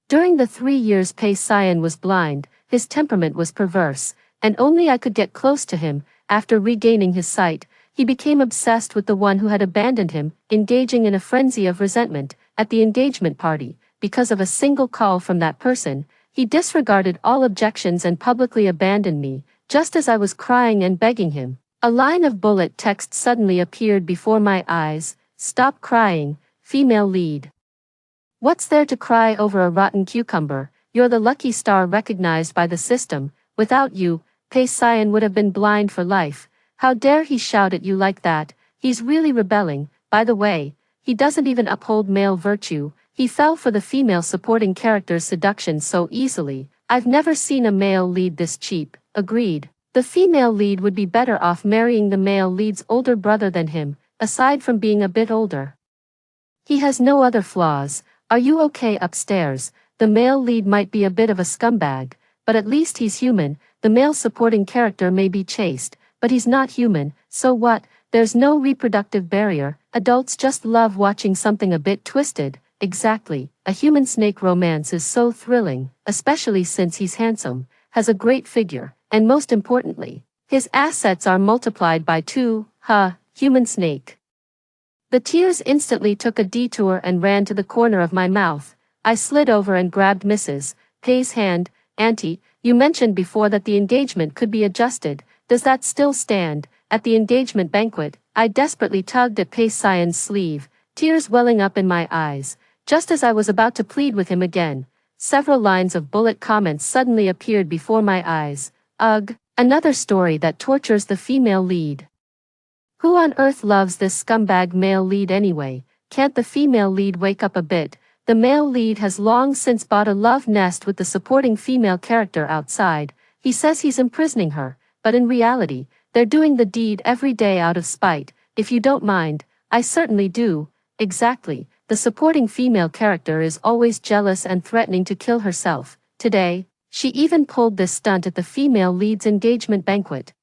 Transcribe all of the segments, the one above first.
During the 3 years Pei Sion was blind, his temperament was perverse, and only I could get close to him. After regaining his sight, he became obsessed with the one who had abandoned him, engaging in a frenzy of resentment. At the engagement party, because of a single call from that person, he disregarded all objections and publicly abandoned me, just as I was crying and begging him. A line of bullet text suddenly appeared before my eyes. "Stop crying, female lead. What's there to cry over a rotten cucumber? You're the lucky star recognized by the system. Without you, Pei Sion would have been blind for life. How dare he shout at you like that? He's really rebelling. By the way, he doesn't even uphold male virtue. He fell for the female supporting character's seduction so easily. I've never seen a male lead this cheap." Agreed. The female lead would be better off marrying the male lead's older brother than him, aside from being a bit older. He has no other flaws. Are you okay upstairs? The male lead might be a bit of a scumbag, but at least he's human. The male supporting character may be chaste, but he's not human. So what? There's no reproductive barrier. Adults just love watching something a bit twisted. Exactly. A human snake romance is so thrilling, especially since he's handsome, has a great figure, and most importantly, his assets are multiplied by 2. Human snake. The tears instantly took a detour and ran to the corner of my mouth. I slid over and grabbed Mrs. Pei's hand. "Auntie, you mentioned before that the engagement could be adjusted. Does that still stand?" At the engagement banquet, I desperately tugged at Pei Sion's sleeve, tears welling up in my eyes. Just as I was about to plead with him again, several lines of bullet comments suddenly appeared before my eyes. Ugh, another story that tortures the female lead. Who on earth loves this scumbag male lead anyway? Can't the female lead wake up a bit? The male lead has long since bought a love nest with the supporting female character outside. He says he's imprisoning her, but in reality, they're doing the deed every day out of spite. If you don't mind, I certainly do. Exactly. The supporting female character is always jealous and threatening to kill herself. Today, she even pulled this stunt at the female lead's engagement banquet.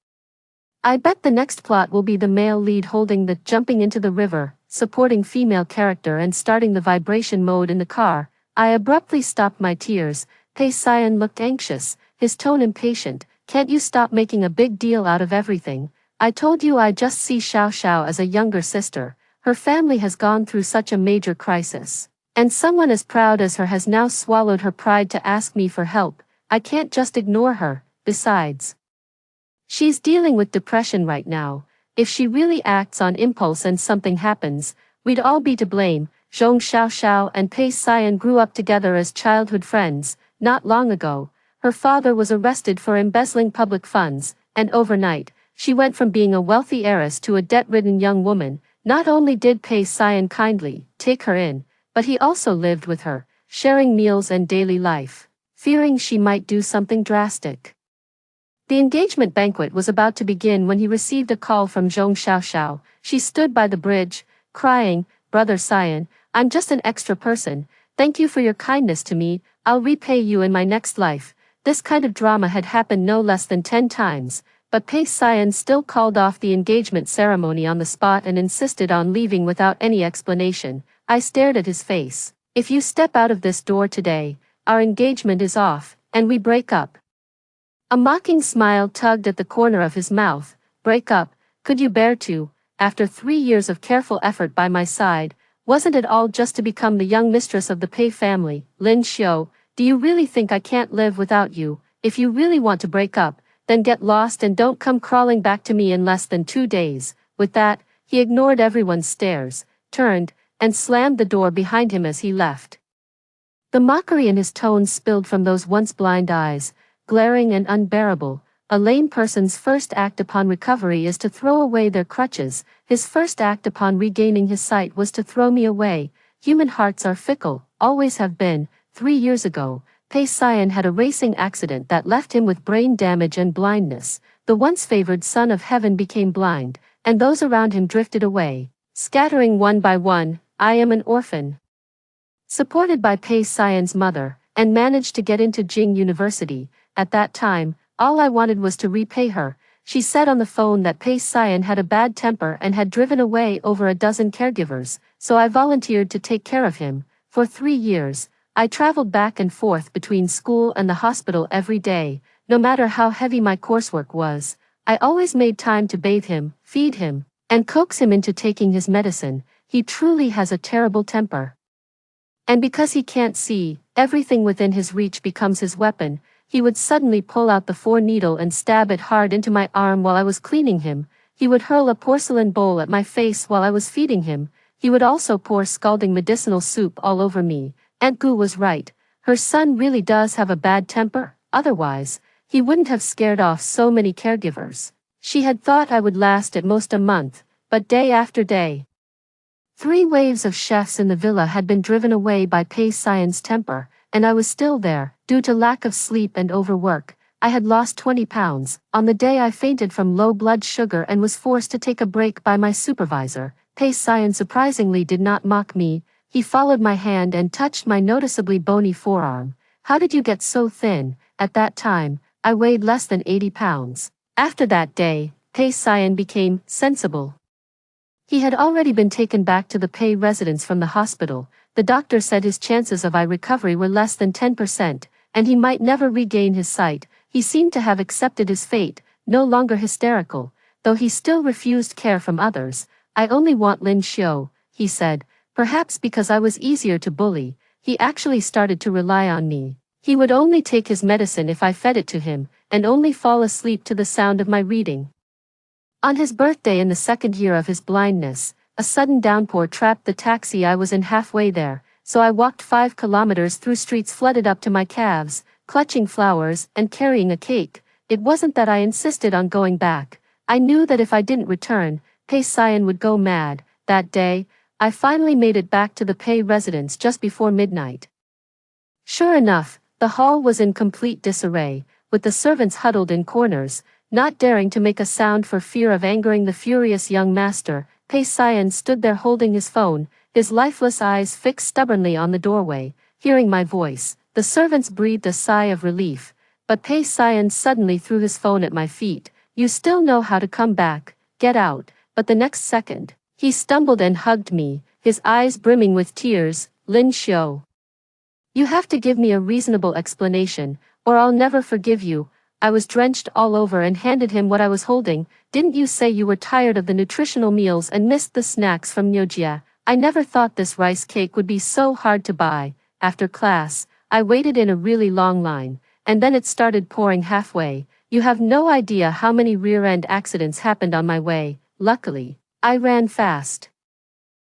I bet the next plot will be the male lead holding the jumping into the river, supporting female character and starting the vibration mode in the car. I abruptly stopped my tears. Pei Sion looked anxious, his tone impatient. "Can't you stop making a big deal out of everything? I told you I just see Xiao Xiao as a younger sister. Her family has gone through such a major crisis. And someone as proud as her has now swallowed her pride to ask me for help. I can't just ignore her. Besides, she's dealing with depression right now. If she really acts on impulse and something happens, we'd all be to blame." Zhong Xiao Xiao and Pei Sion grew up together as childhood friends. Not long ago, her father was arrested for embezzling public funds, and overnight, she went from being a wealthy heiress to a debt-ridden young woman. Not only did Pei Sion kindly take her in, but he also lived with her, sharing meals and daily life, fearing she might do something drastic. The engagement banquet was about to begin when he received a call from Zhong Xiao Xiao. She stood by the bridge, crying, "Brother Sion, I'm just an extra person. Thank you for your kindness to me. I'll repay you in my next life." This kind of drama had happened no less than 10 times. But Pei Sion still called off the engagement ceremony on the spot and insisted on leaving without any explanation. I stared at his face. "If you step out of this door today, our engagement is off, and we break up." A mocking smile tugged at the corner of his mouth. "Break up? Could you bear to? After 3 years of careful effort by my side, wasn't it all just to become the young mistress of the Pei family? Lin Xiu, do you really think I can't live without you? If you really want to break up, then get lost and don't come crawling back to me in less than 2 days." With that, he ignored everyone's stares, turned, and slammed the door behind him as he left. The mockery in his tone spilled from those once blind eyes, glaring and unbearable. A lame person's first act upon recovery is to throw away their crutches. His first act upon regaining his sight was to throw me away. Human hearts are fickle, always have been. 3 years ago, Pei Sion had a racing accident that left him with brain damage and blindness. The once favored son of heaven became blind, and those around him drifted away, scattering one by one. I am an orphan, supported by Pei Sion's mother, and managed to get into Jing University. At that time, all I wanted was to repay her. She said on the phone that Pei Sion had a bad temper and had driven away over a dozen caregivers, so I volunteered to take care of him. For 3 years, I traveled back and forth between school and the hospital every day, no matter how heavy my coursework was. I always made time to bathe him, feed him, and coax him into taking his medicine. He truly has a terrible temper. And because he can't see, everything within his reach becomes his weapon. He would suddenly pull out the 4-needle and stab it hard into my arm while I was cleaning him. He would hurl a porcelain bowl at my face while I was feeding him. He would also pour scalding medicinal soup all over me. Aunt Gu was right. Her son really does have a bad temper. Otherwise, he wouldn't have scared off so many caregivers. She had thought I would last at most a month, but day after day, 3 waves of chefs in the villa had been driven away by Pei Xian's temper, and I was still there. Due to lack of sleep and overwork, I had lost 20 pounds. On the day I fainted from low blood sugar and was forced to take a break by my supervisor, Pei Xian surprisingly did not mock me. He followed my hand and touched my noticeably bony forearm. How did you get so thin? At that time, I weighed less than 80 pounds. After that day, Pei Xian became sensible. He had already been taken back to the Pei residence from the hospital. The doctor said his chances of eye recovery were less than 10%, and he might never regain his sight. He seemed to have accepted his fate, no longer hysterical, though he still refused care from others. I only want Lin Xiu, he said. Perhaps because I was easier to bully, he actually started to rely on me. He would only take his medicine if I fed it to him, and only fall asleep to the sound of my reading. On his birthday in the 2nd year of his blindness, a sudden downpour trapped the taxi I was in halfway there, so I walked 5 kilometers through streets flooded up to my calves, clutching flowers and carrying a cake. It wasn't that I insisted on going back. I knew that if I didn't return, Pei Xian would go mad. That day, I finally made it back to the Pei residence just before midnight. Sure enough, the hall was in complete disarray, with the servants huddled in corners, not daring to make a sound for fear of angering the furious young master. Pei Xian stood there holding his phone, his lifeless eyes fixed stubbornly on the doorway. Hearing my voice, the servants breathed a sigh of relief, but Pei Xian suddenly threw his phone at my feet. You still know how to come back, get out. But the next second, he stumbled and hugged me, his eyes brimming with tears. Lin Xiu, you have to give me a reasonable explanation, or I'll never forgive you. I was drenched all over and handed him what I was holding. Didn't you say you were tired of the nutritional meals and missed the snacks from Nyojia? I never thought this rice cake would be so hard to buy. After class, I waited in a really long line, and then it started pouring halfway. You have no idea how many rear-end accidents happened on my way. Luckily, I ran fast.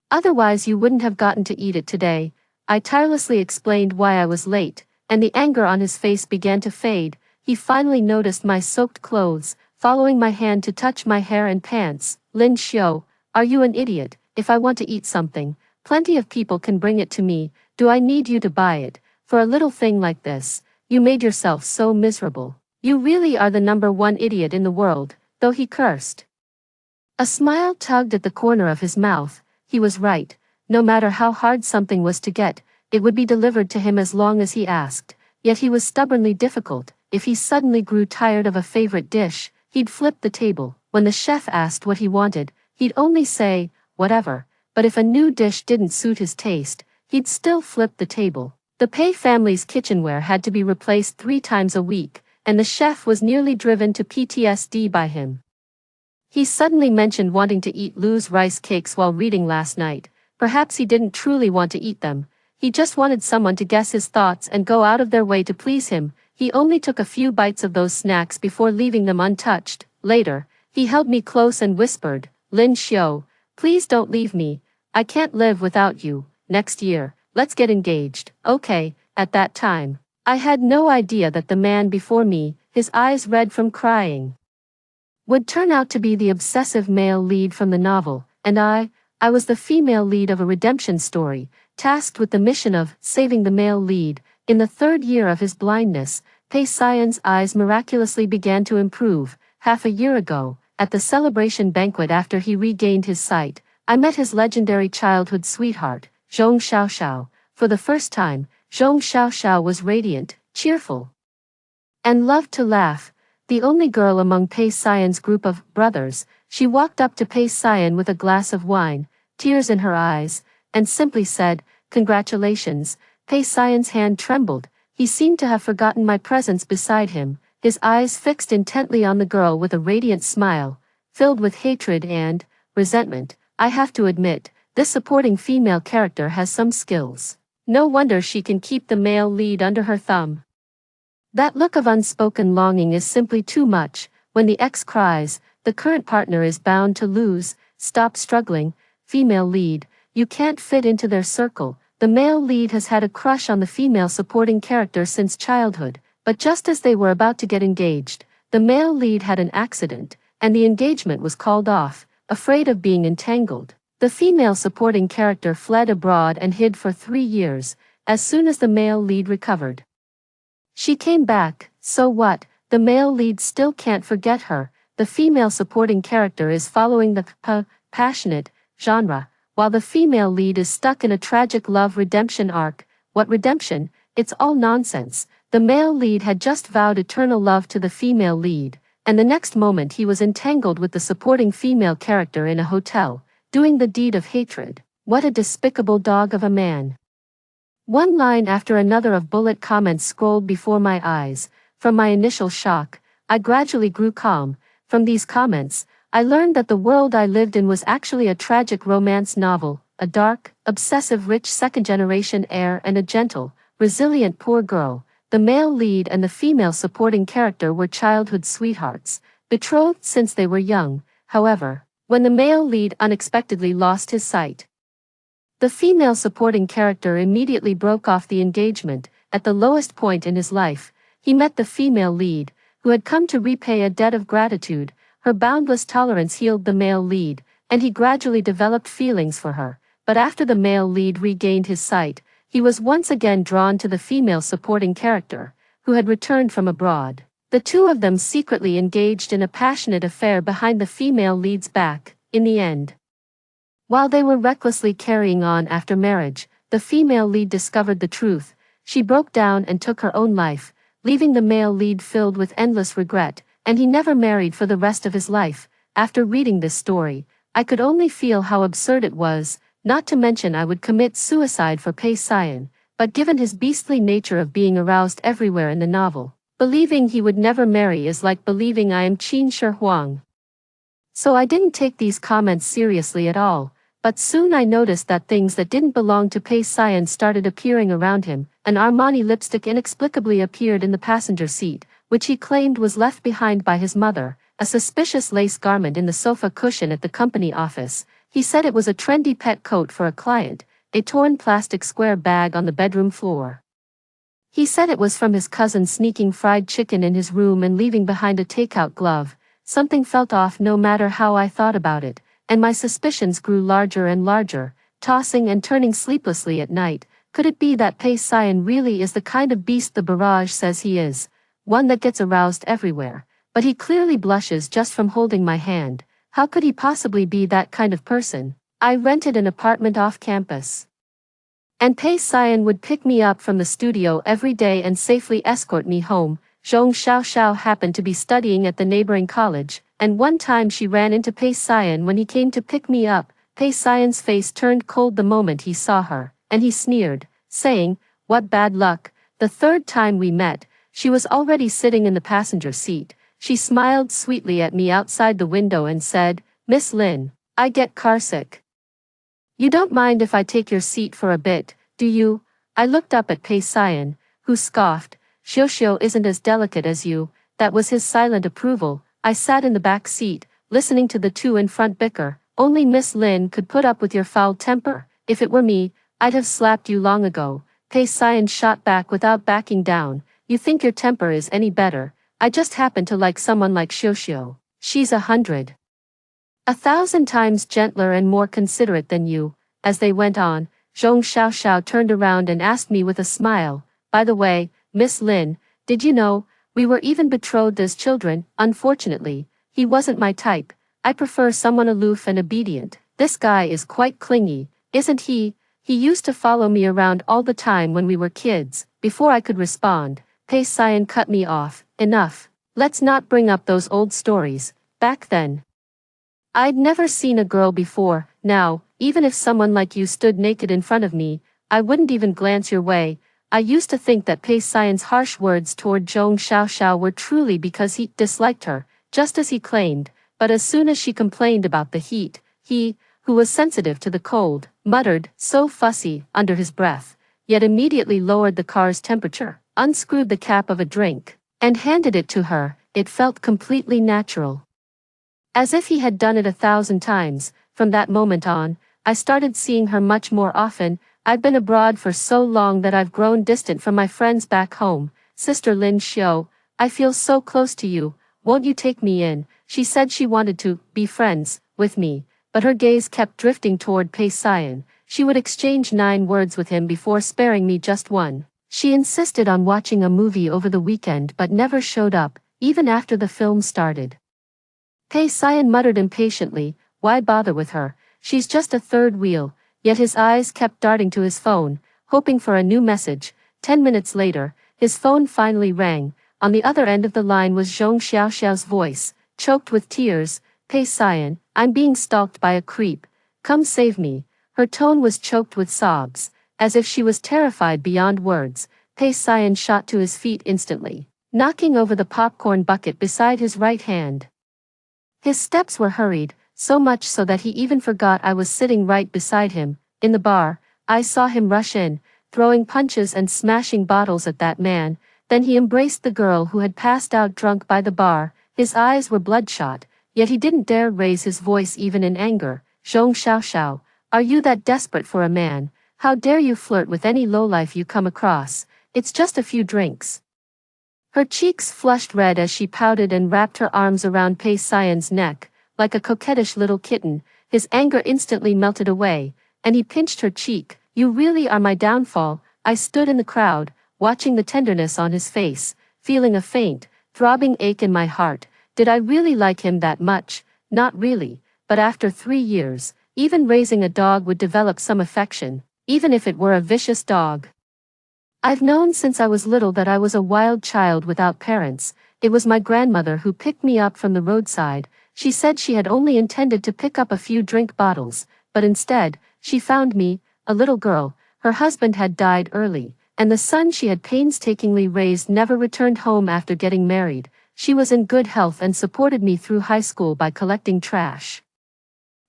Otherwise you wouldn't have gotten to eat it today. I tirelessly explained why I was late, and the anger on his face began to fade. He finally noticed my soaked clothes, following my hand to touch my hair and pants. Lin Xiu, are you an idiot? If I want to eat something, plenty of people can bring it to me. Do I need you to buy it? For a little thing like this, you made yourself so miserable. You really are the #1 idiot in the world, though he cursed. A smile tugged at the corner of his mouth. He was right. No matter how hard something was to get, it would be delivered to him as long as he asked. Yet he was stubbornly difficult. If he suddenly grew tired of a favorite dish, he'd flip the table. When the chef asked what he wanted, he'd only say, whatever. But if a new dish didn't suit his taste, he'd still flip the table. The Pei family's kitchenware had to be replaced 3 times a week, and the chef was nearly driven to PTSD by him. He suddenly mentioned wanting to eat Lu's rice cakes while reading last night. Perhaps he didn't truly want to eat them. He just wanted someone to guess his thoughts and go out of their way to please him. He only took a few bites of those snacks before leaving them untouched. Later, he held me close and whispered, Lin Xiu, please don't leave me. I can't live without you. Next year, let's get engaged. Okay. At that time, I had no idea that the man before me, his eyes red from crying, would turn out to be the obsessive male lead from the novel, and I was the female lead of a redemption story, tasked with the mission of saving the male lead. In the 3rd year of his blindness, Pei Xian's eyes miraculously began to improve. Half a year ago, at the celebration banquet after he regained his sight, I met his legendary childhood sweetheart, Zhong Xiaoxiao. For the first time, Zhong Xiaoxiao was radiant, cheerful, and loved to laugh. The only girl among Pei Xian's group of brothers, she walked up to Pei Xian with a glass of wine, tears in her eyes, and simply said, congratulations. Pei Sion's hand trembled. He seemed to have forgotten my presence beside him, his eyes fixed intently on the girl with a radiant smile, filled with hatred and resentment. I have to admit, this supporting female character has some skills. No wonder she can keep the male lead under her thumb. That look of unspoken longing is simply too much. When the ex cries, the current partner is bound to lose. Stop struggling, female lead, you can't fit into their circle. The male lead has had a crush on the female supporting character since childhood, but just as they were about to get engaged, the male lead had an accident, and the engagement was called off. Afraid of being entangled, the female supporting character fled abroad and hid for 3 years. As soon as the male lead recovered, she came back. So what? The male lead still can't forget her. The female supporting character is following the passionate genre, while the female lead is stuck in a tragic love redemption arc. What redemption? It's all nonsense. The male lead had just vowed eternal love to the female lead, and the next moment he was entangled with the supporting female character in a hotel, doing the deed of hatred. What a despicable dog of a man. One line after another of bullet comments scrolled before my eyes. From my initial shock, I gradually grew calm. From these comments, I learned that the world I lived in was actually a tragic romance novel, a dark, obsessive rich second-generation heir and a gentle, resilient poor girl. The male lead and the female supporting character were childhood sweethearts, betrothed since they were young. However, when the male lead unexpectedly lost his sight, the female supporting character immediately broke off the engagement. At the lowest point in his life, he met the female lead, who had come to repay a debt of gratitude. Her boundless tolerance healed the male lead, and he gradually developed feelings for her. But after the male lead regained his sight, he was once again drawn to the female supporting character, who had returned from abroad. The two of them secretly engaged in a passionate affair behind the female lead's back. In the end, while they were recklessly carrying on after marriage, the female lead discovered the truth. She broke down and took her own life, leaving the male lead filled with endless regret, and he never married for the rest of his life. After reading this story, I could only feel how absurd it was, not to mention I would commit suicide for Pei Sion, but given his beastly nature of being aroused everywhere in the novel, believing he would never marry is like believing I am Qin Shi Huang. So I didn't take these comments seriously at all, but soon I noticed that things that didn't belong to Pei Sion started appearing around him. An Armani lipstick inexplicably appeared in the passenger seat, which he claimed was left behind by his mother. A suspicious lace garment in the sofa cushion at the company office. He said it was a trendy pet coat for a client. A torn plastic square bag on the bedroom floor. He said it was from his cousin sneaking fried chicken in his room and leaving behind a takeout glove. Something felt off no matter how I thought about it, and my suspicions grew larger and larger, tossing and turning sleeplessly at night. Could it be that Pei Sion really is the kind of beast the barrage says he is? One that gets aroused everywhere. But he clearly blushes just from holding my hand. How could he possibly be that kind of person? I rented an apartment off campus, and Pei Sion would pick me up from the studio every day and safely escort me home. Zhong Xiaoxiao happened to be studying at the neighboring college, and one time she ran into Pei Sion when he came to pick me up. Pei Sion's face turned cold the moment he saw her, and he sneered, saying, "What bad luck." The third time we met, she was already sitting in the passenger seat. She smiled sweetly at me outside the window and said, "Miss Lin, I get carsick. You don't mind if I take your seat for a bit, do you?" I looked up at Pei Sion, who scoffed, "Xiuxiu isn't as delicate as you." That was his silent approval. I sat in the back seat, listening to the two in front bicker. "Only Miss Lin could put up with your foul temper. If it were me, I'd have slapped you long ago." Pei Sion shot back without backing down. "You think your temper is any better? I just happen to like someone like Xiuxiu. She's 1,000 times gentler and more considerate than you." As they went on, Zhong Xiaoxiao turned around and asked me with a smile, "By the way, Miss Lin, did you know, we were even betrothed as children?" Unfortunately, he wasn't my type. I prefer someone aloof and obedient. "This guy is quite clingy, isn't he? He used to follow me around all the time when we were kids." Before I could respond, Pei Sion cut me off. "Enough. Let's not bring up those old stories. Back then, I'd never seen a girl before. Now, even if someone like you stood naked in front of me, I wouldn't even glance your way. I used to think that Pei Xian's harsh words toward Zhong Xiaoxiao were truly because he disliked her, just as he claimed, but as soon as she complained about the heat, he, who was sensitive to the cold, muttered, "So fussy," under his breath, yet immediately lowered the car's temperature, unscrewed the cap of a drink, and handed it to her. It felt completely natural. As if he had done it 1,000 times. From that moment on, I started seeing her much more often. I've been abroad for so long that I've grown distant from my friends back home. Sister Lin Xiu, I feel so close to you, won't you take me in? She said she wanted to be friends with me, but her gaze kept drifting toward Pei Xian. She would exchange 9 words with him before sparing me just one. She insisted on watching a movie over the weekend but never showed up, even after the film started. Pei Xian muttered impatiently, why bother with her? She's just a third wheel. Yet his eyes kept darting to his phone, hoping for a new message. 10 minutes later, his phone finally rang. On the other end of the line was Zhong Xiaoxiao's voice, choked with tears. Pei Xian, I'm being stalked by a creep. Come save me. Her tone was choked with sobs, as if she was terrified beyond words. Pei Xian shot to his feet instantly, knocking over the popcorn bucket beside his right hand. His steps were hurried, so much so that he even forgot I was sitting right beside him. In the bar, I saw him rush in, throwing punches and smashing bottles at that man. Then he embraced the girl who had passed out drunk by the bar. His eyes were bloodshot, yet he didn't dare raise his voice even in anger. Zhong Xiaoxiao, are you that desperate for a man? How dare you flirt with any lowlife you come across? It's just a few drinks. Her cheeks flushed red as she pouted and wrapped her arms around Pei Xian's neck, like a coquettish little kitten. His anger instantly melted away, and he pinched her cheek. You really are my downfall. I stood in the crowd, watching the tenderness on his face, feeling a faint, throbbing ache in my heart. Did I really like him that much? Not really, but after 3 years, even raising a dog would develop some affection, even if it were a vicious dog. I've known since I was little that I was a wild child without parents. It was my grandmother who picked me up from the roadside. She said she had only intended to pick up a few drink bottles, but instead, she found me, a little girl. Her husband had died early, and the son she had painstakingly raised never returned home after getting married. She was in good health and supported me through high school by collecting trash.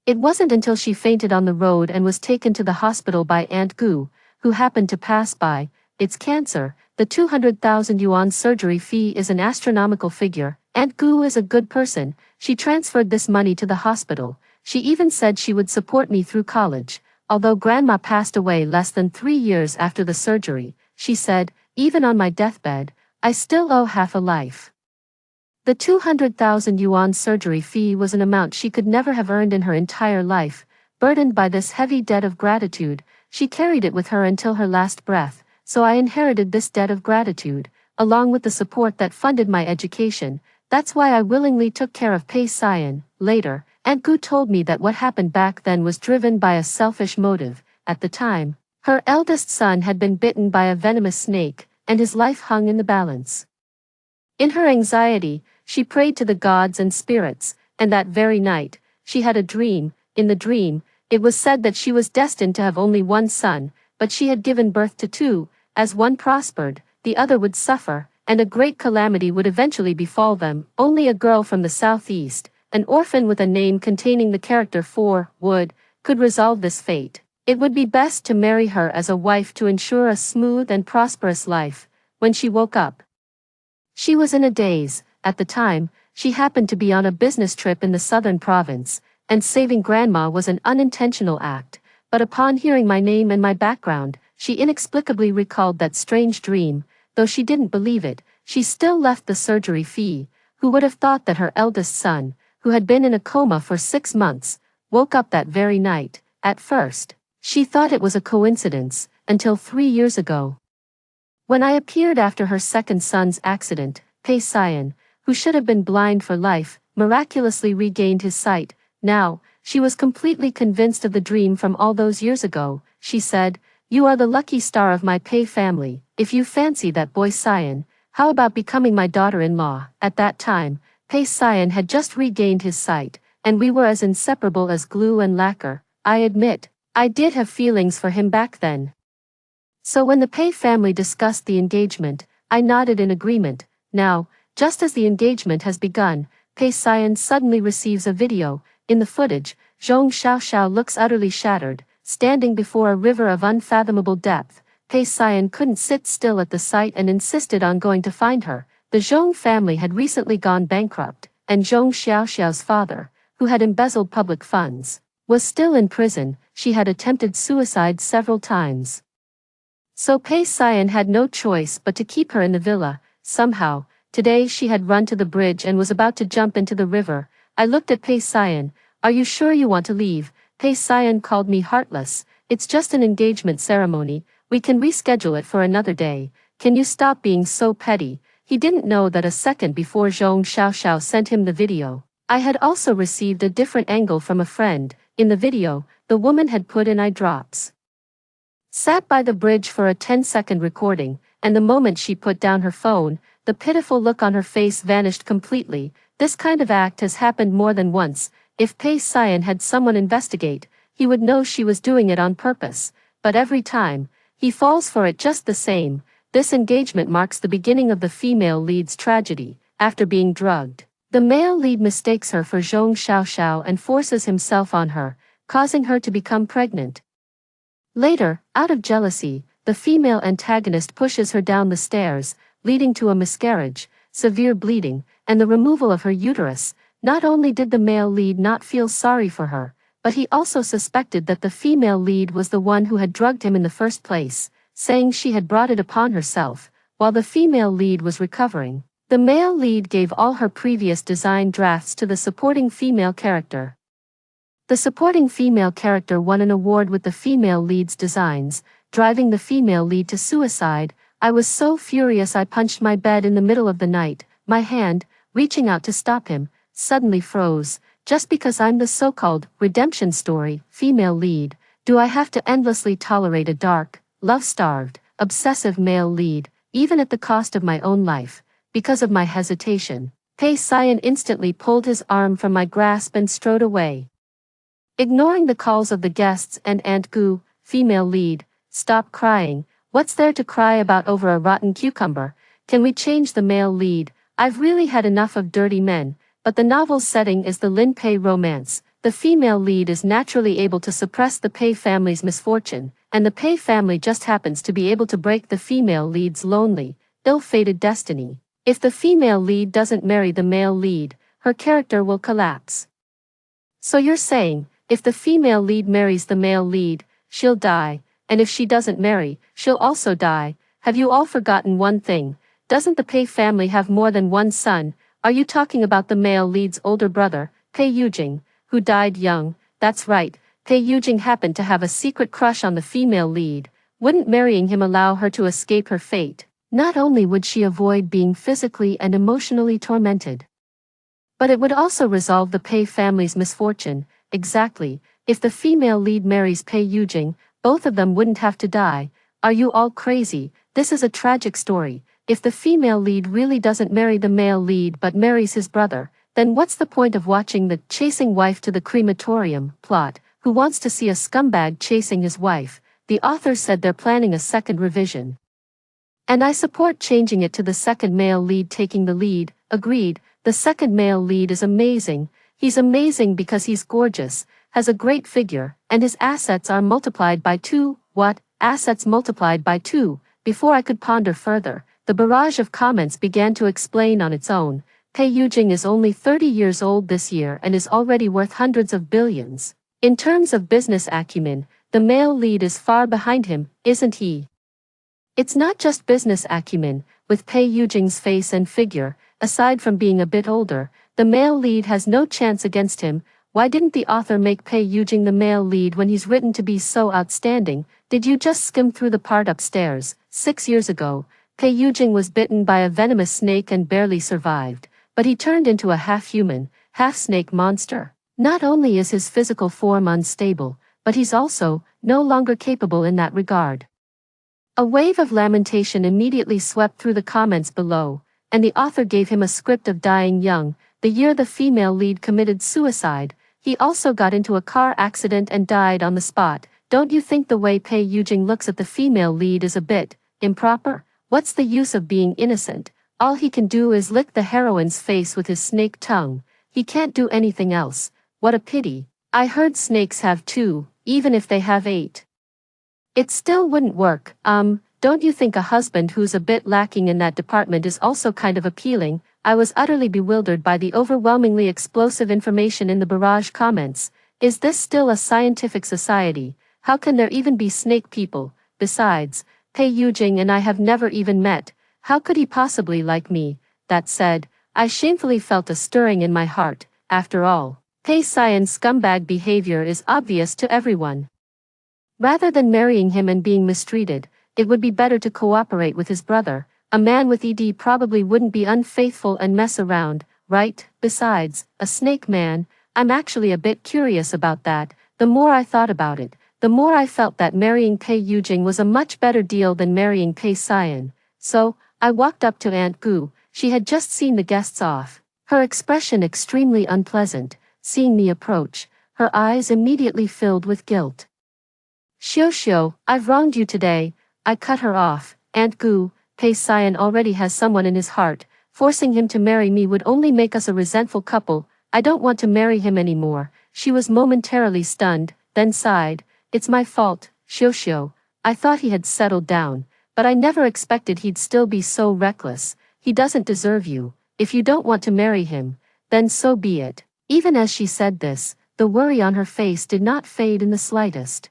It wasn't until she fainted on the road and was taken to the hospital by Aunt Gu, who happened to pass by. It's cancer. The 200,000 yuan surgery fee is an astronomical figure. Aunt Gu is a good person. She transferred this money to the hospital. She even said she would support me through college. Although grandma passed away less than 3 years after the surgery, she said, even on my deathbed, I still owe half a life. The 200,000 yuan surgery fee was an amount she could never have earned in her entire life. Burdened by this heavy debt of gratitude, she carried it with her until her last breath. So I inherited this debt of gratitude, along with the support that funded my education. That's why I willingly took care of Pei Xian. Later, Aunt Gu told me that what happened back then was driven by a selfish motive. At the time, her eldest son had been bitten by a venomous snake, and his life hung in the balance. In her anxiety, she prayed to the gods and spirits, and that very night, she had a dream. In the dream, it was said that she was destined to have only one son, but she had given birth to 2. As one prospered, the other would suffer, and a great calamity would eventually befall them. Only a girl from the southeast, an orphan with a name containing the character 4, could resolve this fate. It would be best to marry her as a wife to ensure a smooth and prosperous life. When she woke up, she was in a daze. At the time, she happened to be on a business trip in the southern province, and saving grandma was an unintentional act. But upon hearing my name and my background, she inexplicably recalled that strange dream. Though she didn't believe it, she still left the surgery fee. Who would have thought that her eldest son, who had been in a coma for 6 months, woke up that very night? At first, she thought it was a coincidence, until 3 years ago. When I appeared after her second son's accident, Pei Xian, who should have been blind for life, miraculously regained his sight. Now, she was completely convinced of the dream from all those years ago. She said, you are the lucky star of my Pei family. If you fancy that boy Xian, how about becoming my daughter-in-law? At that time, Pei Xian had just regained his sight, and we were as inseparable as glue and lacquer. I admit, I did have feelings for him back then. So when the Pei family discussed the engagement, I nodded in agreement. Now, just as the engagement has begun, Pei Xian suddenly receives a video. In the footage, Zhong Xiaoxiao looks utterly shattered, standing before a river of unfathomable depth. Pei Xian couldn't sit still at the sight and insisted on going to find her. The Zhong family had recently gone bankrupt, and Zhong Xiaoxiao's father, who had embezzled public funds, was still in prison. She had attempted suicide several times. So Pei Xian had no choice but to keep her in the villa. Somehow, today she had run to the bridge and was about to jump into the river. I looked at Pei Xian. Are you sure you want to leave? Pei Xian called me heartless. It's just an engagement ceremony. We can reschedule it for another day. Can you stop being so petty? He didn't know that a second before Zhong Xiaoxiao sent him the video, I had also received a different angle from a friend. In the video, the woman had put in eye drops. Sat by the bridge for a 10-second recording, and the moment she put down her phone, the pitiful look on her face vanished completely. This kind of act has happened more than once. If Pei Xian had someone investigate, he would know she was doing it on purpose. But every time, he falls for it just the same. This engagement marks the beginning of the female lead's tragedy. After being drugged, the male lead mistakes her for Zhong Xiaoxiao and forces himself on her, causing her to become pregnant. Later, out of jealousy, the female antagonist pushes her down the stairs, leading to a miscarriage, severe bleeding, and the removal of her uterus. Not only did the male lead not feel sorry for her, but he also suspected that the female lead was the one who had drugged him in the first place, saying she had brought it upon herself. While the female lead was recovering, the male lead gave all her previous design drafts to the supporting female character. The supporting female character won an award with the female lead's designs, driving the female lead to suicide. I was so furious I punched my bed in the middle of the night. My hand, reaching out to stop him, suddenly froze. Just because I'm the so-called redemption story female lead, do I have to endlessly tolerate a dark, love-starved, obsessive male lead, even at the cost of my own life? Because of my hesitation, Pei Xian instantly pulled his arm from my grasp and strode away. Ignoring the calls of the guests and Aunt Gu, female lead, stop crying. What's there to cry about over a rotten cucumber? Can we change the male lead? I've really had enough of dirty men. But the novel's setting is the Lin Pei romance. The female lead is naturally able to suppress the Pei family's misfortune, and the Pei family just happens to be able to break the female lead's lonely, ill-fated destiny. If the female lead doesn't marry the male lead, her character will collapse. So you're saying, if the female lead marries the male lead, she'll die, and if she doesn't marry, she'll also die. Have you all forgotten one thing? Doesn't the Pei family have more than one son? Are you talking about the male lead's older brother, Pei Yujing, who died young? That's right, Pei Yujing happened to have a secret crush on the female lead. Wouldn't marrying him allow her to escape her fate? Not only would she avoid being physically and emotionally tormented, but it would also resolve the Pei family's misfortune. Exactly, if the female lead marries Pei Yujing, both of them wouldn't have to die. Are you all crazy? This is a tragic story. If the female lead really doesn't marry the male lead but marries his brother, then what's the point of watching the chasing wife to the crematorium plot? Who wants to see a scumbag chasing his wife? The author said they're planning a second revision. And I support changing it to the second male lead taking the lead. Agreed, the second male lead is amazing. He's amazing because he's gorgeous, has a great figure, and his assets are multiplied by 2. What? Assets multiplied by 2? Before I could ponder further, the barrage of comments began to explain on its own. Pei Yujing is only 30 years old this year and is already worth hundreds of billions. In terms of business acumen, the male lead is far behind him, isn't he? It's not just business acumen. With Pei Yujing's face and figure, aside from being a bit older, the male lead has no chance against him. Why didn't the author make Pei Yujing the male lead when he's written to be so outstanding? Did you just skim through the part upstairs? 6 years ago, Pei Yujing was bitten by a venomous snake and barely survived, but he turned into a half-human, half-snake monster. Not only is his physical form unstable, but he's also no longer capable in that regard. A wave of lamentation immediately swept through the comments below, and the author gave him a script of dying young. The year the female lead committed suicide, he also got into a car accident and died on the spot. don't you think the way Pei Yujing looks at the female lead is a bit improper? What's the use of being innocent? All he can do is lick the heroine's face with his snake tongue. He can't do anything else. What a pity. I heard snakes have two, even if they have eight. It still wouldn't work. Don't you think a husband who's a bit lacking in that department is also kind of appealing? I was utterly bewildered by the overwhelmingly explosive information in the barrage comments. Is this still a scientific society? How can there even be snake people? Besides, Pei Yujing and I have never even met. How could he possibly like me? That said, I shamefully felt a stirring in my heart. After all, Pei Xian's scumbag behavior is obvious to everyone. Rather than marrying him and being mistreated, it would be better to cooperate with his brother. A man with ED probably wouldn't be unfaithful and mess around, right? Besides, a snake man, I'm actually a bit curious about that. The more I thought about it, the more I felt that marrying Pei Yujing was a much better deal than marrying Pei Xian. So, I walked up to Aunt Gu. She had just seen the guests off. Her expression extremely unpleasant. Seeing me approach, her eyes immediately filled with guilt. Xiao, I've wronged you today. I cut her off. Aunt Gu, Pei Xian already has someone in his heart. Forcing him to marry me would only make us a resentful couple. I don't want to marry him anymore. She was momentarily stunned, then sighed. It's my fault, Xiao. I thought he had settled down, but I never expected he'd still be so reckless. He doesn't deserve you. If you don't want to marry him, then so be it. Even as she said this, the worry on her face did not fade in the slightest.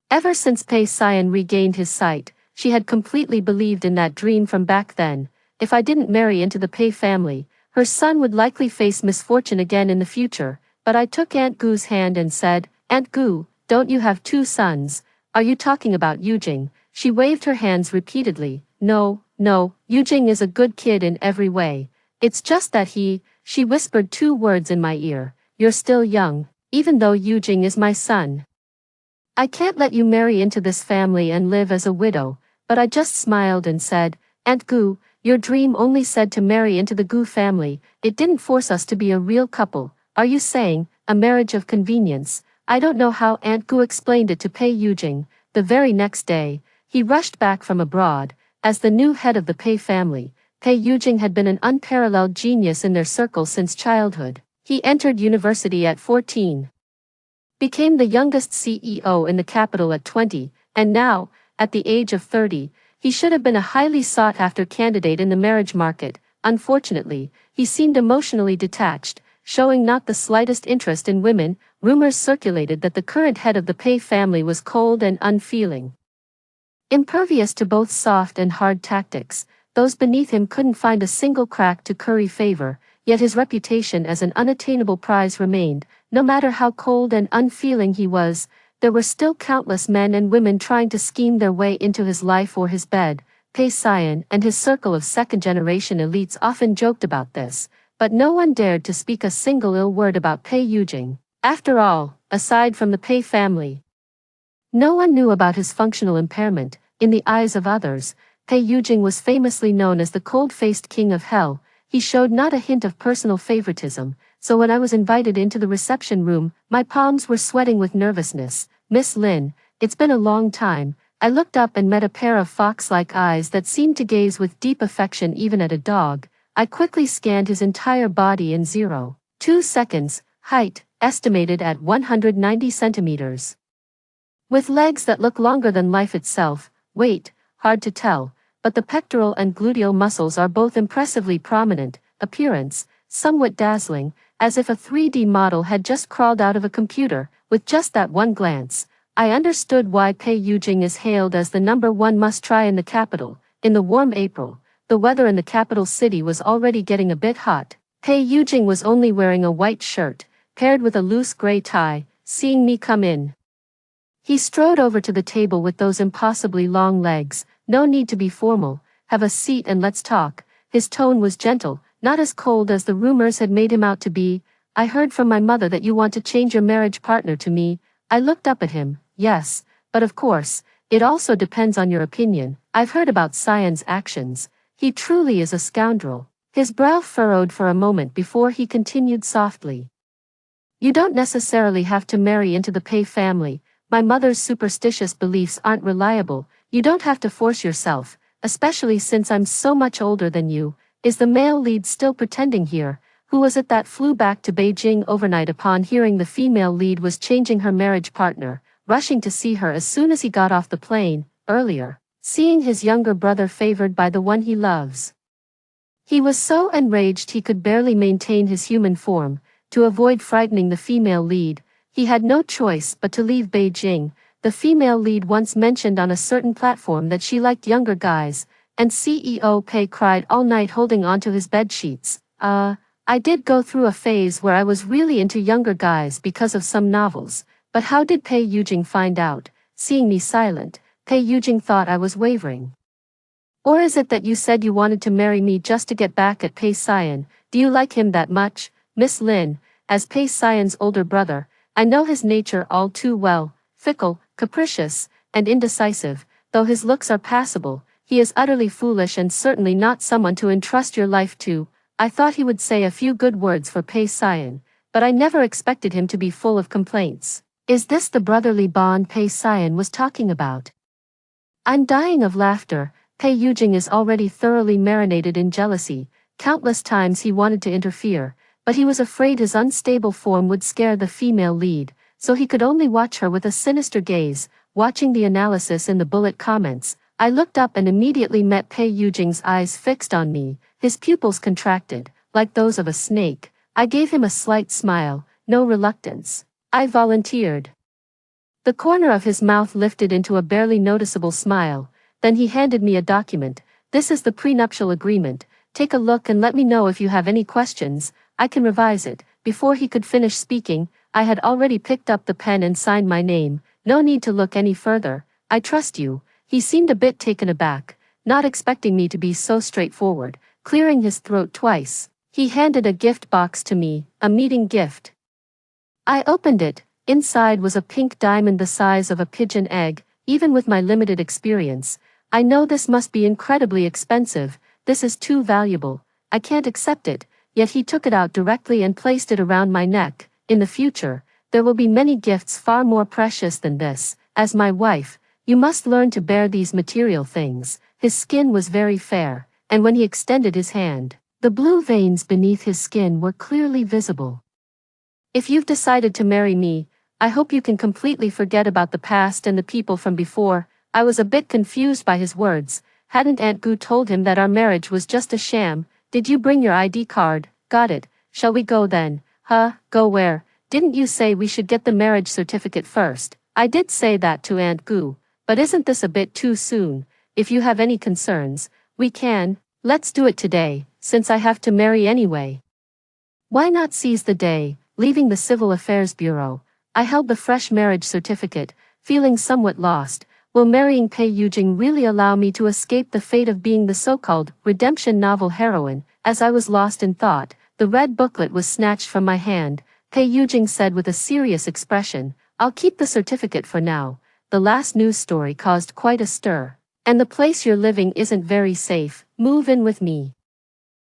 Ever since Pei Xian regained his sight, she had completely believed in that dream from back then. If I didn't marry into the Pei family, her son would likely face misfortune again in the future. But I took Aunt Gu's hand and said, Aunt Gu, don't you have two sons? Are you talking about Yujing? She waved her hands repeatedly. No, Yujing is a good kid in every way. It's just that she whispered two words in my ear. You're still young, even though Yujing is my son. I can't let you marry into this family and live as a widow. But I just smiled and said, Aunt Gu, your dream only said to marry into the Gu family. It didn't force us to be a real couple. Are you saying, a marriage of convenience? I don't know how Aunt Gu explained it to Pei Yujing. The very next day, he rushed back from abroad. As the new head of the Pei family, Pei Yujing had been an unparalleled genius in their circle since childhood. He entered university at 14. Became the youngest CEO in the capital at 20, and now, at the age of 30, he should have been a highly sought-after candidate in the marriage market. Unfortunately, he seemed emotionally detached, showing not the slightest interest in women. Rumors circulated that the current head of the Pei family was cold and unfeeling, impervious to both soft and hard tactics. Those beneath him couldn't find a single crack to curry favor, yet his reputation as an unattainable prize remained. No matter how cold and unfeeling he was, there were still countless men and women trying to scheme their way into his life or his bed. Pei Xian and his circle of second-generation elites often joked about this, but no one dared to speak a single ill word about Pei Yujing. After all, aside from the Pei family, no one knew about his functional impairment. In the eyes of others, Pei Yujing was famously known as the cold-faced king of hell. He showed not a hint of personal favoritism, so when I was invited into the reception room, my palms were sweating with nervousness. Miss Lin, it's been a long time. I looked up and met a pair of fox-like eyes that seemed to gaze with deep affection even at a dog. I quickly scanned his entire body in 0.2 seconds, height, estimated at 190 centimeters. With legs that look longer than life itself, weight, hard to tell, but the pectoral and gluteal muscles are both impressively prominent. Appearance, somewhat dazzling, as if a 3D model had just crawled out of a computer. With just that one glance, I understood why Pei Yujing is hailed as the #1 must-try in the capital. In the warm April, the weather in the capital city was already getting a bit hot. Pei Yujing was only wearing a white shirt, paired with a loose gray tie. Seeing me come in, he strode over to the table with those impossibly long legs. No need to be formal. Have a seat and let's talk. His tone was gentle, not as cold as the rumors had made him out to be. I heard from my mother that you want to change your marriage partner to me. I looked up at him. Yes, but of course, it also depends on your opinion. I've heard about Xian's actions. He truly is a scoundrel. His brow furrowed for a moment before he continued softly. You don't necessarily have to marry into the Pei family. My mother's superstitious beliefs aren't reliable. You don't have to force yourself, especially since I'm so much older than you. Is the male lead still pretending here? Who was it that flew back to Beijing overnight upon hearing the female lead was changing her marriage partner, rushing to see her as soon as he got off the plane, earlier, seeing his younger brother favored by the one he loves? He was so enraged he could barely maintain his human form. To avoid frightening the female lead, he had no choice but to leave Beijing. The female lead once mentioned on a certain platform that she liked younger guys, and CEO Pei cried all night holding onto his bed sheets. I did go through a phase where I was really into younger guys because of some novels, but how did Pei Yujing find out? Seeing me silent, Pei Yujing thought I was wavering. Or is it that you said you wanted to marry me just to get back at Pei Xian? Do you like him that much, Miss Lin? As Pei Xian's older brother, I know his nature all too well, fickle, capricious, and indecisive. Though his looks are passable, he is utterly foolish and certainly not someone to entrust your life to. I thought he would say a few good words for Pei Xian, but I never expected him to be full of complaints. Is this the brotherly bond Pei Xian was talking about? I'm dying of laughter. Pei Yujing is already thoroughly marinated in jealousy. Countless times he wanted to interfere, but he was afraid his unstable form would scare the female lead, so he could only watch her with a sinister gaze. Watching the analysis in the bullet comments, I looked up and immediately met Pei Yujing's eyes fixed on me, his pupils contracted, like those of a snake. I gave him a slight smile, no reluctance. I volunteered. The corner of his mouth lifted into a barely noticeable smile. Then he handed me a document. This is the prenuptial agreement. Take a look and let me know if you have any questions. I can revise it. Before he could finish speaking, I had already picked up the pen and signed my name. No need to look any further. I trust you. He seemed a bit taken aback, not expecting me to be so straightforward. Clearing his throat twice, he handed a gift box to me, a meeting gift. I opened it. Inside was a pink diamond the size of a pigeon egg. Even with my limited experience, I know this must be incredibly expensive. This is too valuable. I can't accept it. Yet he took it out directly and placed it around my neck. In the future, there will be many gifts far more precious than this. As my wife, you must learn to bear these material things. His skin was very fair, and when he extended his hand, the blue veins beneath his skin were clearly visible. If you've decided to marry me, I hope you can completely forget about the past and the people from before. I was a bit confused by his words. Hadn't Aunt Gu told him that our marriage was just a sham? Did you bring your ID card? Got it. Shall we go then? Huh, go where? Didn't you say we should get the marriage certificate first? I did say that to Aunt Gu, but isn't this a bit too soon? If you have any concerns, we can. Let's do it today, since I have to marry anyway. Why not seize the day? Leaving the Civil Affairs Bureau, I held the fresh marriage certificate, feeling somewhat lost. Will marrying Pei Yujing really allow me to escape the fate of being the so-called redemption novel heroine? As I was lost in thought, the red booklet was snatched from my hand. Pei Yujing said with a serious expression, I'll keep the certificate for now. The last news story caused quite a stir, and the place you're living isn't very safe. Move in with me.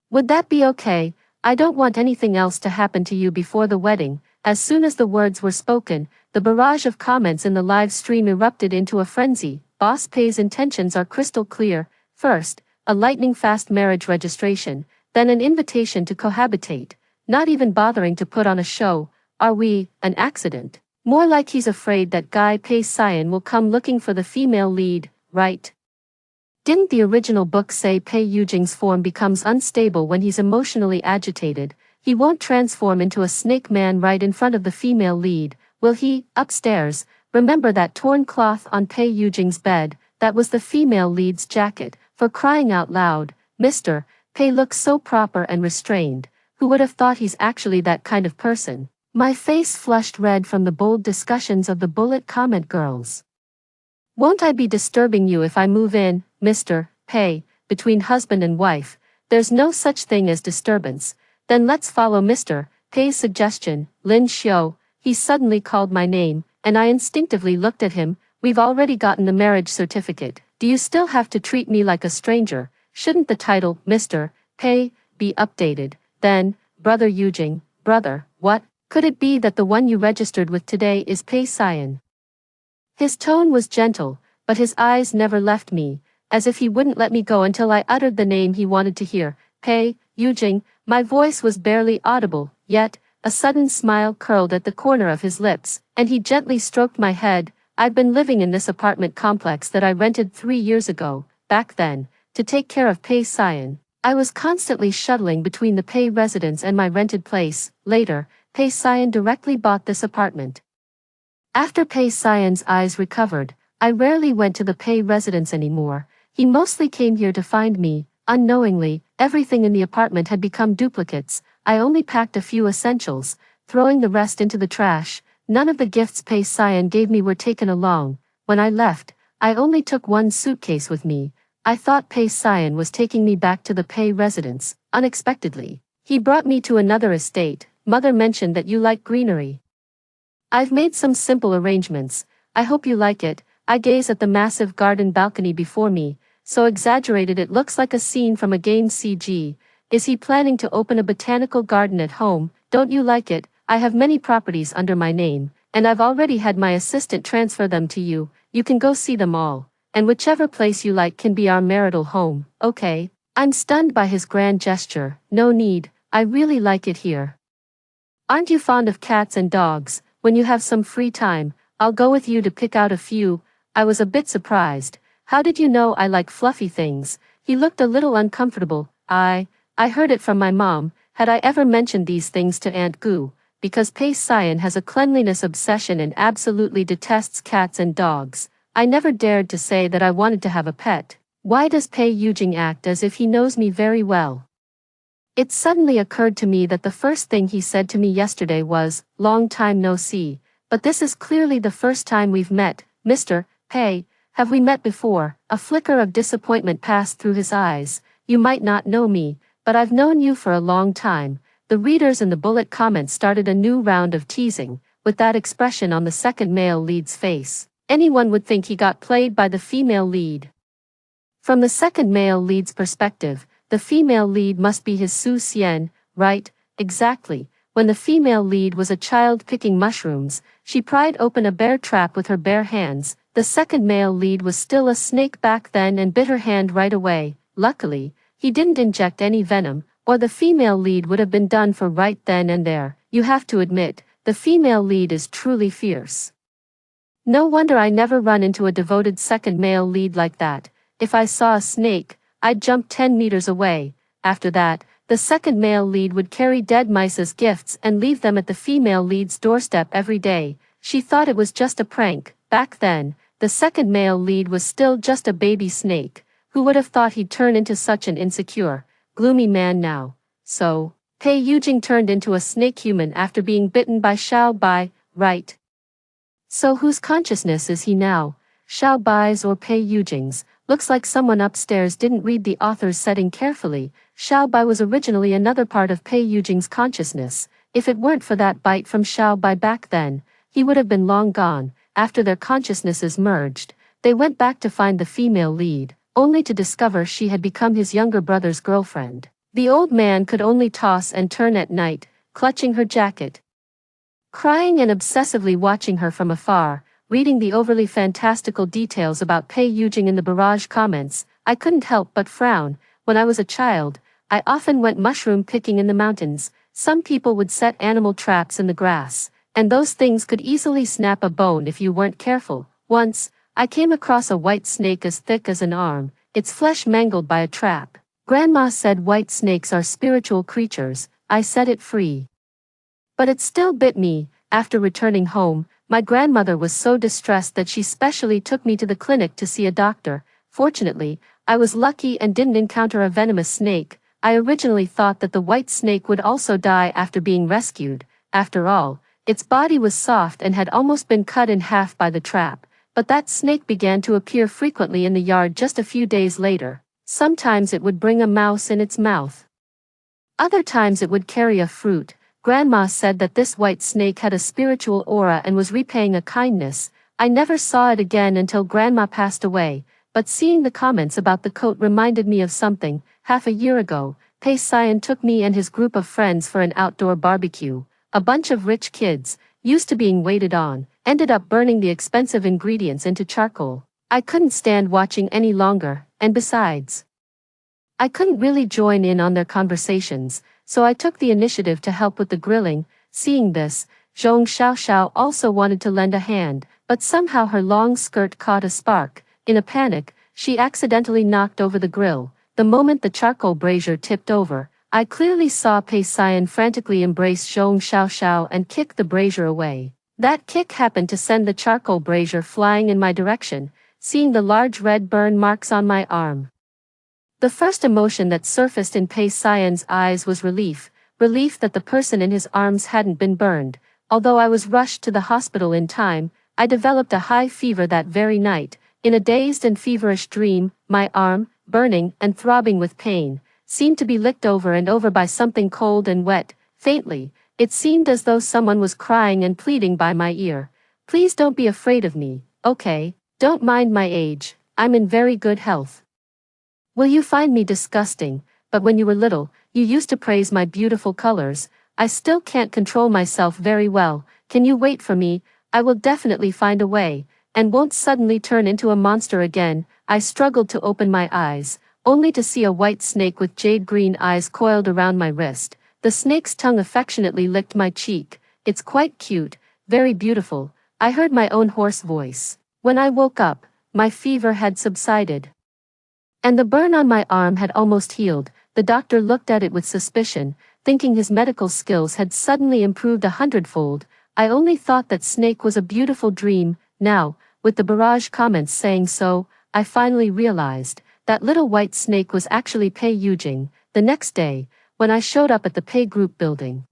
Would that be okay? I don't want anything else to happen to you before the wedding. As soon as the words were spoken, the barrage of comments in the live stream erupted into a frenzy. Boss Pei's intentions are crystal clear. First, a lightning-fast marriage registration, then an invitation to cohabitate, not even bothering to put on a show. Are we an accident? More like he's afraid that guy Pei Xian will come looking for the female lead, right? Didn't the original book say Pei Yujing's form becomes unstable when he's emotionally agitated? He won't transform into a snake man right in front of the female lead, will he? Upstairs, remember that torn cloth on Pei Yujing's bed? That was the female lead's jacket. For crying out loud, Mr. Pei looks so proper and restrained. Who would have thought he's actually that kind of person? My face flushed red from the bold discussions of the bullet comment girls. Won't I be disturbing you if I move in, Mr. Pei? Between husband and wife, there's no such thing as disturbance. Then let's follow Mr. Pei's suggestion. Lin Xiu. He suddenly called my name, and I instinctively looked at him. We've already gotten the marriage certificate. Do you still have to treat me like a stranger? Shouldn't the title, Mr. Pei, be updated? Then, Brother Yujing, brother, what? Could it be that the one you registered with today is Pei Xian? His tone was gentle, but his eyes never left me, as if he wouldn't let me go until I uttered the name he wanted to hear. Pei, Yujing. My voice was barely audible, yet, a sudden smile curled at the corner of his lips, and he gently stroked my head. I'd been living in this apartment complex that I rented 3 years ago. Back then, to take care of Pei Sion, I was constantly shuttling between the Pei residence and my rented place. Later, Pei Sion directly bought this apartment. After Pei Sion's eyes recovered, I rarely went to the Pei residence anymore. He mostly came here to find me. Unknowingly, everything in the apartment had become duplicates. I only packed a few essentials, throwing the rest into the trash. None of the gifts Pei Sion gave me were taken along. When I left, I only took one suitcase with me. I thought Pei Sion was taking me back to the Pei residence. Unexpectedly, he brought me to another estate. Mother mentioned that you like greenery. I've made some simple arrangements. I hope you like it. I gaze at the massive garden balcony before me, so exaggerated it looks like a scene from a game CG. Is he planning to open a botanical garden at home? Don't you like it? I have many properties under my name, and I've already had my assistant transfer them to you. You can go see them all, and whichever place you like can be our marital home, okay? I'm stunned by his grand gesture. No need, I really like it here. Aren't you fond of cats and dogs? When you have some free time, I'll go with you to pick out a few. I was a bit surprised. How did you know I like fluffy things? He looked a little uncomfortable. I heard it from my mom. Had I ever mentioned these things to Aunt Gu? Because Pei Sion has a cleanliness obsession and absolutely detests cats and dogs. I never dared to say that I wanted to have a pet. Why does Pei Yujing act as if he knows me very well? It suddenly occurred to me that the first thing he said to me yesterday was, "Long time no see." But this is clearly the first time we've met. Mr. Pei, have we met before? A flicker of disappointment passed through his eyes. You might not know me, but I've known you for a long time. The readers in the bullet comments started a new round of teasing. With that expression on the second male lead's face, anyone would think he got played by the female lead. From the second male lead's perspective, the female lead must be his Su Xian, right? Exactly. When the female lead was a child picking mushrooms, she pried open a bear trap with her bare hands. The second male lead was still a snake back then and bit her hand right away. Luckily, he didn't inject any venom, or the female lead would have been done for right then and there. You have to admit, the female lead is truly fierce. No wonder I never run into a devoted second male lead like that. If I saw a snake, I'd jump 10 meters away. After that, the second male lead would carry dead mice as gifts and leave them at the female lead's doorstep every day. She thought it was just a prank. Back then, the second male lead was still just a baby snake. Who would have thought he'd turn into such an insecure, gloomy man now? So, Pei Yujing turned into a snake human after being bitten by Xiao Bai, right? So whose consciousness is he now? Xiao Bai's or Pei Yujing's? Looks like someone upstairs didn't read the author's setting carefully. Xiao Bai was originally another part of Pei Yujing's consciousness. If it weren't for that bite from Xiao Bai back then, he would have been long gone. After their consciousnesses merged, they went back to find the female lead, only to discover she had become his younger brother's girlfriend. The old man could only toss and turn at night, clutching her jacket, crying and obsessively watching her from afar. Reading the overly fantastical details about Pei Yujing in the barrage comments, I couldn't help but frown. When I was a child, I often went mushroom picking in the mountains. Some people would set animal traps in the grass, and those things could easily snap a bone if you weren't careful. Once, I came across a white snake as thick as an arm, its flesh mangled by a trap. Grandma said white snakes are spiritual creatures. I set it free, but it still bit me. After returning home, my grandmother was so distressed that she specially took me to the clinic to see a doctor. Fortunately, I was lucky and didn't encounter a venomous snake. I originally thought that the white snake would also die after being rescued. After all, its body was soft and had almost been cut in half by the trap. But that snake began to appear frequently in the yard just a few days later. Sometimes it would bring a mouse in its mouth. Other times it would carry a fruit. Grandma said that this white snake had a spiritual aura and was repaying a kindness. I never saw it again until Grandma passed away, but seeing the comments about the coat reminded me of something. Half a year ago, Pei Sion took me and his group of friends for an outdoor barbecue. A bunch of rich kids, used to being waited on, ended up burning the expensive ingredients into charcoal. I couldn't stand watching any longer, and besides, I couldn't really join in on their conversations, so I took the initiative to help with the grilling. Seeing this, Zhong Xiaoxiao also wanted to lend a hand, but somehow her long skirt caught a spark. In a panic, she accidentally knocked over the grill. The moment the charcoal brazier tipped over, I clearly saw Pei Xian frantically embrace Zhong Xiaoxiao and kick the brazier away. That kick happened to send the charcoal brazier flying in my direction, seeing the large red burn marks on my arm. The first emotion that surfaced in Pei Xian's eyes was relief that the person in his arms hadn't been burned. Although I was rushed to the hospital in time, I developed a high fever that very night. In a dazed and feverish dream, my arm, burning and throbbing with pain, seemed to be licked over and over by something cold and wet. Faintly, it seemed as though someone was crying and pleading by my ear. Please don't be afraid of me, okay? Don't mind my age, I'm in very good health. Will you find me disgusting? But when you were little, you used to praise my beautiful colors. I still can't control myself very well. Can you wait for me? I will definitely find a way, and won't suddenly turn into a monster again. I struggled to open my eyes, only to see a white snake with jade-green eyes coiled around my wrist. The snake's tongue affectionately licked my cheek. It's quite cute, very beautiful. I heard my own hoarse voice. When I woke up, my fever had subsided, and the burn on my arm had almost healed. The doctor looked at it with suspicion, thinking his medical skills had suddenly improved 100-fold. I only thought that snake was a beautiful dream. Now, with the barrage comments saying so, I finally realized that little white snake was actually Pei Yujing. The next day, when I showed up at the Pei Group building,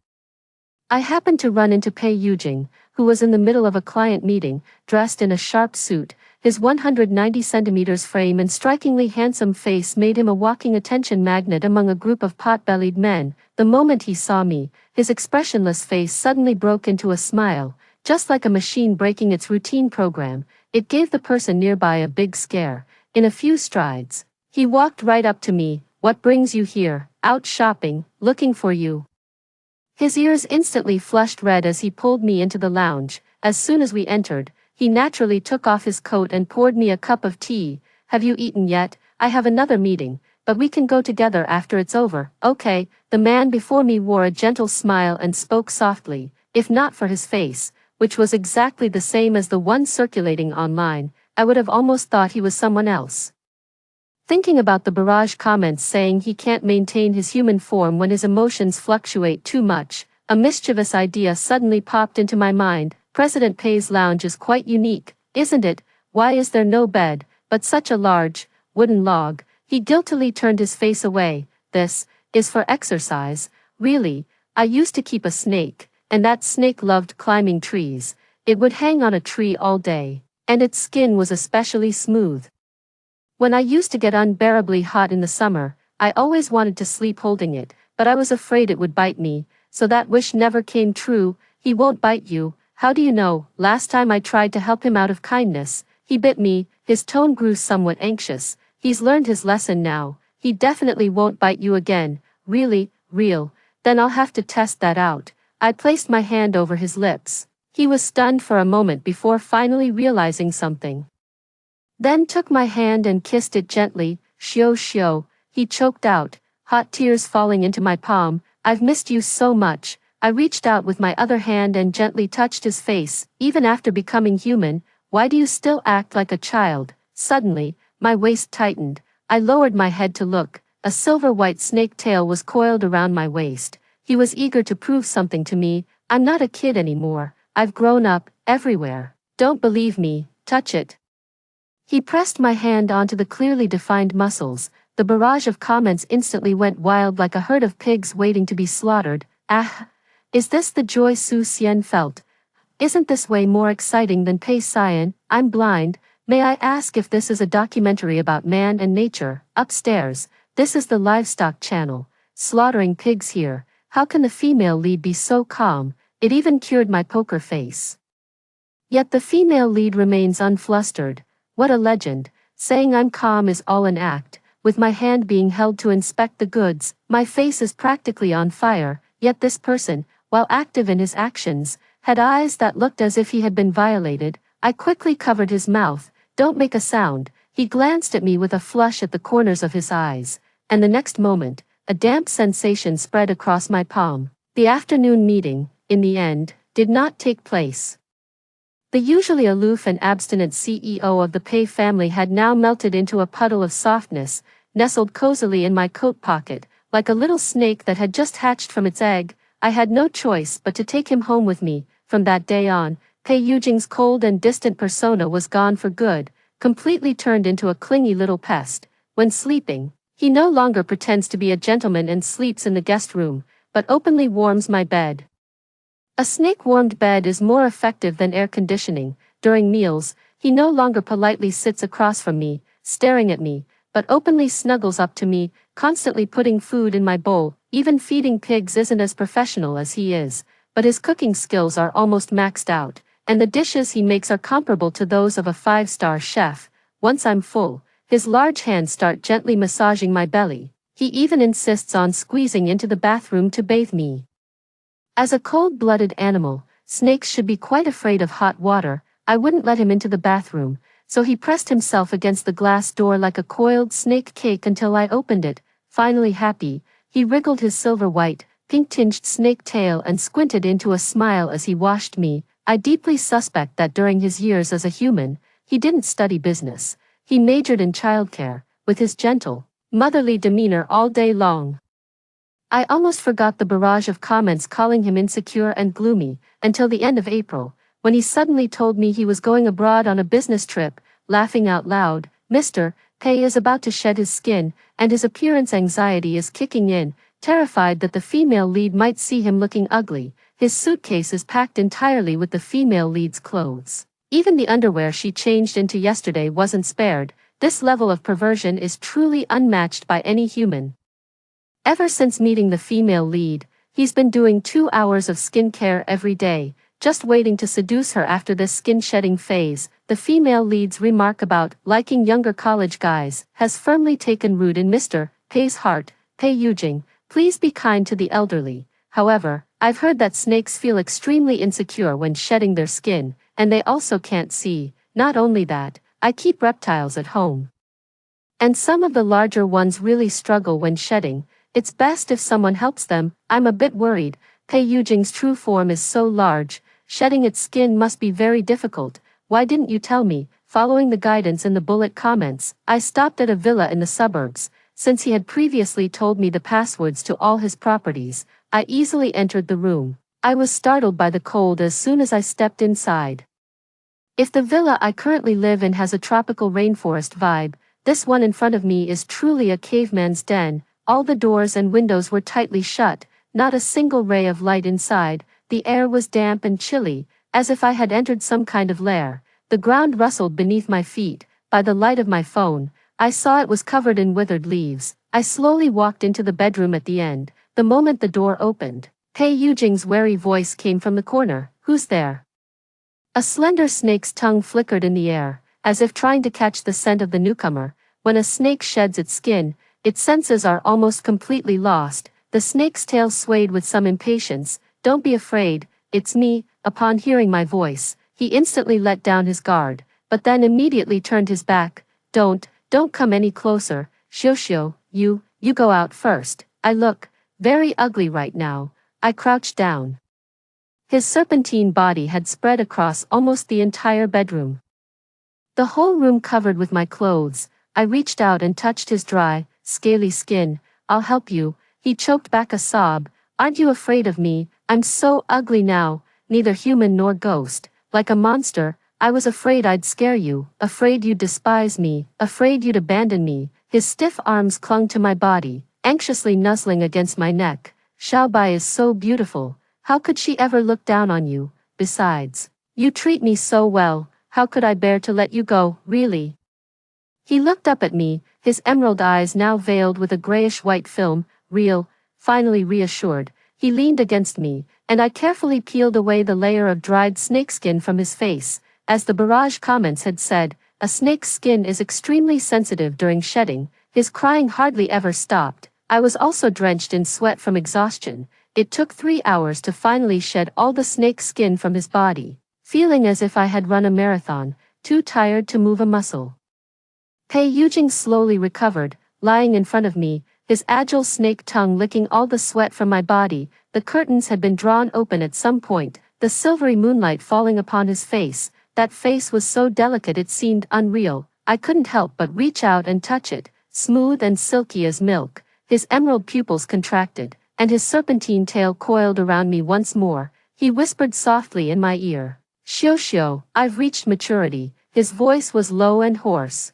I happened to run into Pei Yujing, who was in the middle of a client meeting, dressed in a sharp suit. His 190 centimeters frame and strikingly handsome face made him a walking attention magnet among a group of pot-bellied men. The moment he saw me, his expressionless face suddenly broke into a smile, just like a machine breaking its routine program. It gave the person nearby a big scare. In a few strides, he walked right up to me. What brings you here? Out shopping, looking for you. His ears instantly flushed red as he pulled me into the lounge. As soon as we entered, he naturally took off his coat and poured me a cup of tea. Have you eaten yet? I have another meeting, but we can go together after it's over. Okay. The man before me wore a gentle smile and spoke softly. If not for his face, which was exactly the same as the one circulating online, I would have almost thought he was someone else. Thinking about the barrage comments saying he can't maintain his human form when his emotions fluctuate too much, a mischievous idea suddenly popped into my mind. President Pei's lounge is quite unique, isn't it? Why is there no bed, but such a large, wooden log? He guiltily turned his face away. This is for exercise. Really, I used to keep a snake, and that snake loved climbing trees. It would hang on a tree all day, and its skin was especially smooth. When I used to get unbearably hot in the summer, I always wanted to sleep holding it, but I was afraid it would bite me, so that wish never came true. He won't bite you. How do you know? Last time I tried to help him out of kindness, he bit me. His tone grew somewhat anxious. He's learned his lesson now. He definitely won't bite you again. Really? Real? Then I'll have to test that out. I placed my hand over his lips. He was stunned for a moment before finally realizing something. Then took my hand and kissed it gently. Xiao xiao, he choked out, hot tears falling into my palm. I've missed you so much. I reached out with my other hand and gently touched his face. Even after becoming human, why do you still act like a child? Suddenly, my waist tightened. I lowered my head to look. A silver-white snake tail was coiled around my waist. He was eager to prove something to me. I'm not a kid anymore. I've grown up, everywhere. Don't believe me? Touch it. He pressed my hand onto the clearly defined muscles. The barrage of comments instantly went wild like a herd of pigs waiting to be slaughtered. Ah! Is this the joy Su Xian felt? Isn't this way more exciting than Pei Xian? I'm blind. May I ask if this is a documentary about man and nature? Upstairs, this is the livestock channel. Slaughtering pigs here. How can the female lead be so calm? It even cured my poker face. Yet the female lead remains unflustered. What a legend. Saying I'm calm is all an act. With my hand being held to inspect the goods, my face is practically on fire. Yet this person, while active in his actions, had eyes that looked as if he had been violated. I quickly covered his mouth. Don't make a sound. He glanced at me with a flush at the corners of his eyes, and the next moment, a damp sensation spread across my palm. The afternoon meeting, in the end, did not take place. The usually aloof and abstinent CEO of the Pei family had now melted into a puddle of softness, nestled cozily in my coat pocket, like a little snake that had just hatched from its egg. I had no choice but to take him home with me. From that day on, Pei Yujing's cold and distant persona was gone for good, completely turned into a clingy little pest. When sleeping, he no longer pretends to be a gentleman and sleeps in the guest room, but openly warms my bed. A snake-warmed bed is more effective than air conditioning. During meals, he no longer politely sits across from me, staring at me, but openly snuggles up to me, constantly putting food in my bowl. Even feeding pigs isn't as professional as he is, but his cooking skills are almost maxed out, and the dishes he makes are comparable to those of a 5-star chef. Once I'm full, his large hands start gently massaging my belly. He even insists on squeezing into the bathroom to bathe me. As a cold-blooded animal, snakes should be quite afraid of hot water. I wouldn't let him into the bathroom, so he pressed himself against the glass door like a coiled snake cake until I opened it. Finally happy, he wriggled his silver-white, pink-tinged snake tail and squinted into a smile as he washed me. I deeply suspect that during his years as a human, he didn't study business. He majored in childcare, with his gentle, motherly demeanor all day long. I almost forgot the barrage of comments calling him insecure and gloomy, until the end of April, when he suddenly told me he was going abroad on a business trip, laughing out loud. Mr. Pei is about to shed his skin, and his appearance anxiety is kicking in, terrified that the female lead might see him looking ugly. His suitcase is packed entirely with the female lead's clothes. Even the underwear she changed into yesterday wasn't spared. This level of perversion is truly unmatched by any human. Ever since meeting the female lead, he's been doing 2 hours of skincare every day, just waiting to seduce her after this skin-shedding phase. The female lead's remark about liking younger college guys has firmly taken root in Mr. Pei's heart. Pei Yujing, please be kind to the elderly. However, I've heard that snakes feel extremely insecure when shedding their skin, and they also can't see. Not only that, I keep reptiles at home, and some of the larger ones really struggle when shedding. It's best if someone helps them. I'm a bit worried. Pei Yujing's true form is so large, shedding its skin must be very difficult. Why didn't you tell me? Following the guidance in the bullet comments, I stopped at a villa in the suburbs. Since he had previously told me the passwords to all his properties, I easily entered the room. I was startled by the cold as soon as I stepped inside. If the villa I currently live in has a tropical rainforest vibe, this one in front of me is truly a caveman's den. All the doors and windows were tightly shut, not a single ray of light inside. The air was damp and chilly, as if I had entered some kind of lair. The ground rustled beneath my feet. By the light of my phone, I saw it was covered in withered leaves. I slowly walked into the bedroom at the end. The moment the door opened, Pei Yujing's wary voice came from the corner. Who's there? A slender snake's tongue flickered in the air, as if trying to catch the scent of the newcomer. When a snake sheds its skin, its senses are almost completely lost. The snake's tail swayed with some impatience. Don't be afraid, it's me. Upon hearing my voice, he instantly let down his guard, but then immediately turned his back. Don't come any closer. Xiao, you go out first. I look very ugly right now. I crouched down. His serpentine body had spread across almost the entire bedroom, the whole room covered with my clothes. I reached out and touched his dry, scaly skin. I'll help you. He choked back a sob. Aren't you afraid of me? I'm so ugly now, neither human nor ghost, like a monster. I was afraid I'd scare you, afraid you'd despise me, afraid you'd abandon me. His stiff arms clung to my body, anxiously nuzzling against my neck. Xiaobai is so beautiful. How could she ever look down on you? Besides, you treat me so well. How could I bear to let you go, really? He looked up at me, his emerald eyes now veiled with a grayish-white film. Real. Finally reassured, he leaned against me, and I carefully peeled away the layer of dried snakeskin from his face. As the barrage comments had said, a snake's skin is extremely sensitive during shedding. His crying hardly ever stopped. I was also drenched in sweat from exhaustion, It took 3 hours to finally shed all the snake skin from his body, feeling as if I had run a marathon, too tired to move a muscle. Pei Yujing slowly recovered, lying in front of me, his agile snake tongue licking all the sweat from my body. The curtains had been drawn open at some point, the silvery moonlight falling upon his face. That face was so delicate it seemed unreal. I couldn't help but reach out and touch it, smooth and silky as milk. His emerald pupils contracted, and his serpentine tail coiled around me once more. He whispered softly in my ear, "Xiu Xiu, I've reached maturity." His voice was low and hoarse.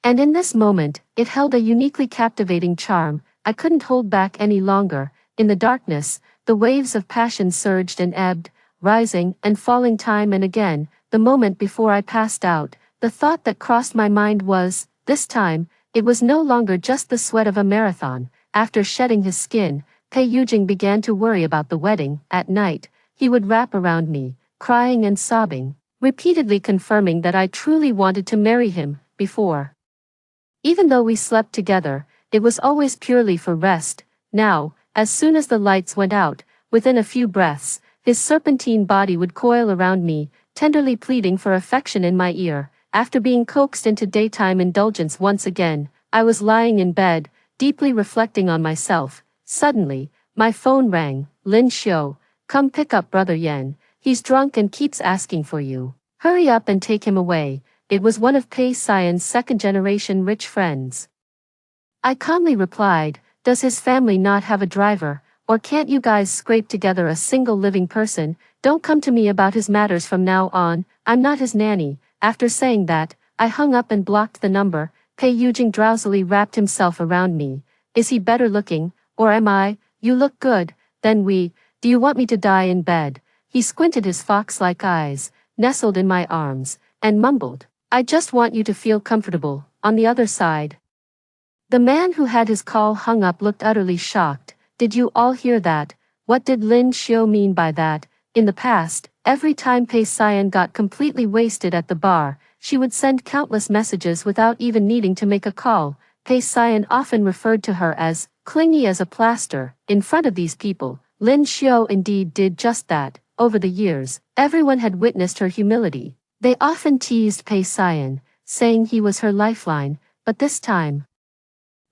And in this moment, it held a uniquely captivating charm. I couldn't hold back any longer. In the darkness, the waves of passion surged and ebbed, rising and falling time and again. The moment before I passed out, the thought that crossed my mind was, this time, it was no longer just the sweat of a marathon. After shedding his skin, Pei Yujing began to worry about the wedding. At night, he would wrap around me, crying and sobbing, repeatedly confirming that I truly wanted to marry him. Before, even though we slept together, it was always purely for rest. Now, as soon as the lights went out, within a few breaths, his serpentine body would coil around me, tenderly pleading for affection in my ear. After being coaxed into daytime indulgence once again, I was lying in bed, deeply reflecting on myself. Suddenly, my phone rang. "Lin Xiu, come pick up Brother Yan. He's drunk and keeps asking for you. Hurry up and take him away." It was one of Pei Xian's second-generation rich friends. I calmly replied, "Does his family not have a driver, or can't you guys scrape together a single living person? Don't come to me about his matters from now on, I'm not his nanny." After saying that, I hung up and blocked the number. Pei Yujing drowsily wrapped himself around me. "Is he better looking, or am I? You look good." Do you want me to die in bed?" He squinted his fox-like eyes, nestled in my arms, and mumbled, "I just want you to feel comfortable." On the other side, the man who had his call hung up looked utterly shocked. "Did you all hear that? What did Lin Xiu mean by that?" In the past, every time Pei Xian got completely wasted at the bar, she would send countless messages without even needing to make a call. Pei Xian often referred to her as clingy as a plaster. In front of these people, Lin Xiu indeed did just that. Over the years, everyone had witnessed her humility. They often teased Pei Xian, saying he was her lifeline, but this time,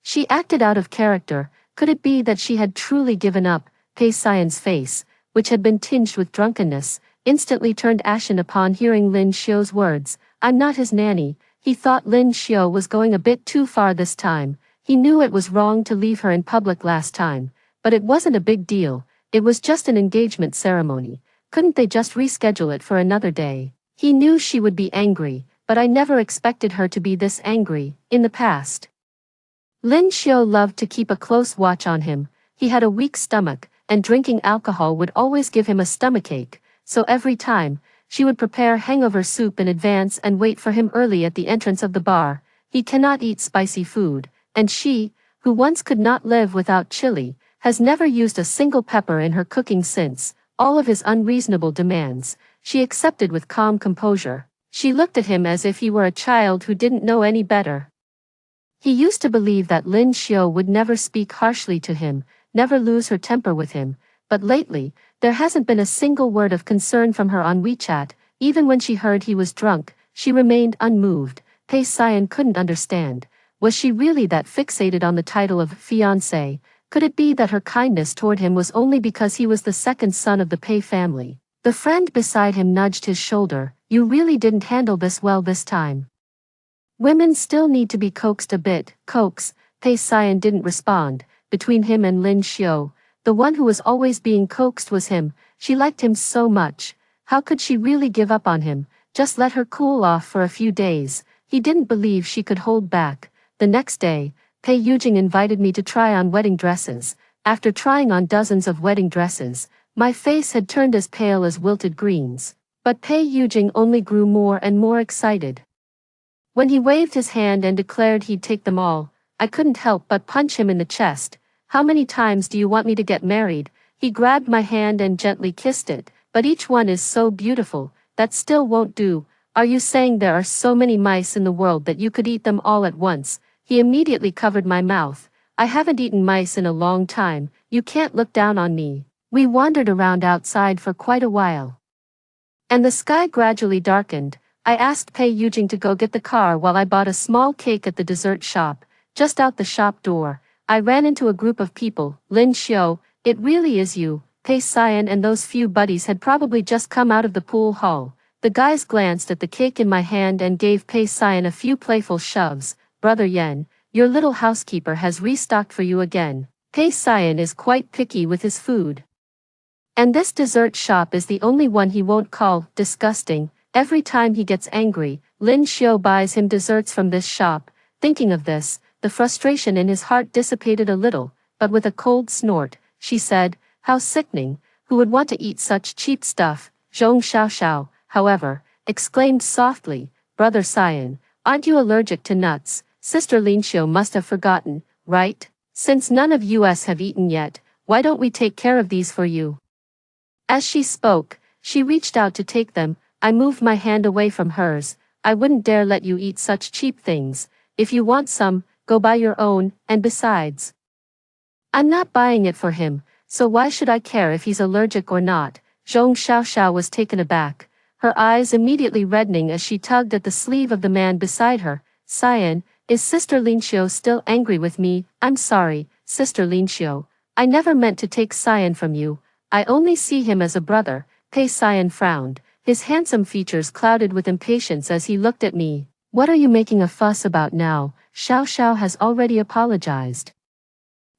she acted out of character. Could it be that she had truly given up? Pei Xian's face, which had been tinged with drunkenness, instantly turned ashen upon hearing Lin Xiu's words. "I'm not his nanny." He thought Lin Xiu was going a bit too far this time. He knew it was wrong to leave her in public last time, but it wasn't a big deal. It was just an engagement ceremony. Couldn't they just reschedule it for another day? He knew she would be angry, but I never expected her to be this angry. In the past, Lin Xiu loved to keep a close watch on him. He had a weak stomach, and drinking alcohol would always give him a stomachache, so every time, she would prepare hangover soup in advance and wait for him early at the entrance of the bar. He cannot eat spicy food, and she, who once could not live without chili, has never used a single pepper in her cooking since. All of his unreasonable demands, she accepted with calm composure. She looked at him as if he were a child who didn't know any better. He used to believe that Lin Xiu would never speak harshly to him, never lose her temper with him, but lately, there hasn't been a single word of concern from her on WeChat. Even when she heard he was drunk, she remained unmoved. Pei Xian couldn't understand. Was she really that fixated on the title of fiancé? Could it be that her kindness toward him was only because he was the second son of the Pei family? The friend beside him nudged his shoulder. "You really didn't handle this well this time. Women still need to be coaxed a bit." Coax? Pei Xian didn't respond. Between him and Lin Xiu, the one who was always being coaxed was him. She liked him so much. How could she really give up on him? Just let her cool off for a few days. He didn't believe she could hold back. The next day, Pei Yujing invited me to try on wedding dresses. After trying on dozens of wedding dresses, my face had turned as pale as wilted greens. But Pei Yujing only grew more and more excited. When he waved his hand and declared he'd take them all, I couldn't help but punch him in the chest. "How many times do you want me to get married?" He grabbed my hand and gently kissed it. "But each one is so beautiful, that still won't do. Are you saying there are so many mice in the world that you could eat them all at once?" He immediately covered my mouth. I haven't eaten mice in a long time, you can't look down on me. We wandered around outside for quite a while. And the sky gradually darkened. I asked Pei Yujing to go get the car while I bought a small cake at the dessert shop. Just out the shop door, I ran into a group of people. Lin Xiu, it really is you. Pei Xian and those few buddies had probably just come out of the pool hall. The guys glanced at the cake in my hand and gave Pei Xian a few playful shoves. Brother Yen, your little housekeeper has restocked for you again. Pei Xian is quite picky with his food. And this dessert shop is the only one he won't call disgusting. Every time he gets angry, Lin Xiu buys him desserts from this shop. Thinking of this, the frustration in his heart dissipated a little, but with a cold snort, she said, how sickening, who would want to eat such cheap stuff? Zhong Xiaoxiao, however, exclaimed softly, Brother Xian, aren't you allergic to nuts? Sister Lin Xiu must have forgotten, right? Since none of us have eaten yet, why don't we take care of these for you? As she spoke, she reached out to take them. I moved my hand away from hers. I wouldn't dare let you eat such cheap things. If you want some, go buy your own, and besides, I'm not buying it for him, so why should I care if he's allergic or not? Zhong Xiaoxiao was taken aback, her eyes immediately reddening as she tugged at the sleeve of the man beside her. Xian, is Sister Lin Xiu still angry with me? I'm sorry, Sister Lin Xiu. I never meant to take Xian from you. I only see him as a brother. Pei Xian frowned, his handsome features clouded with impatience as he looked at me. What are you making a fuss about now? Xiao has already apologized.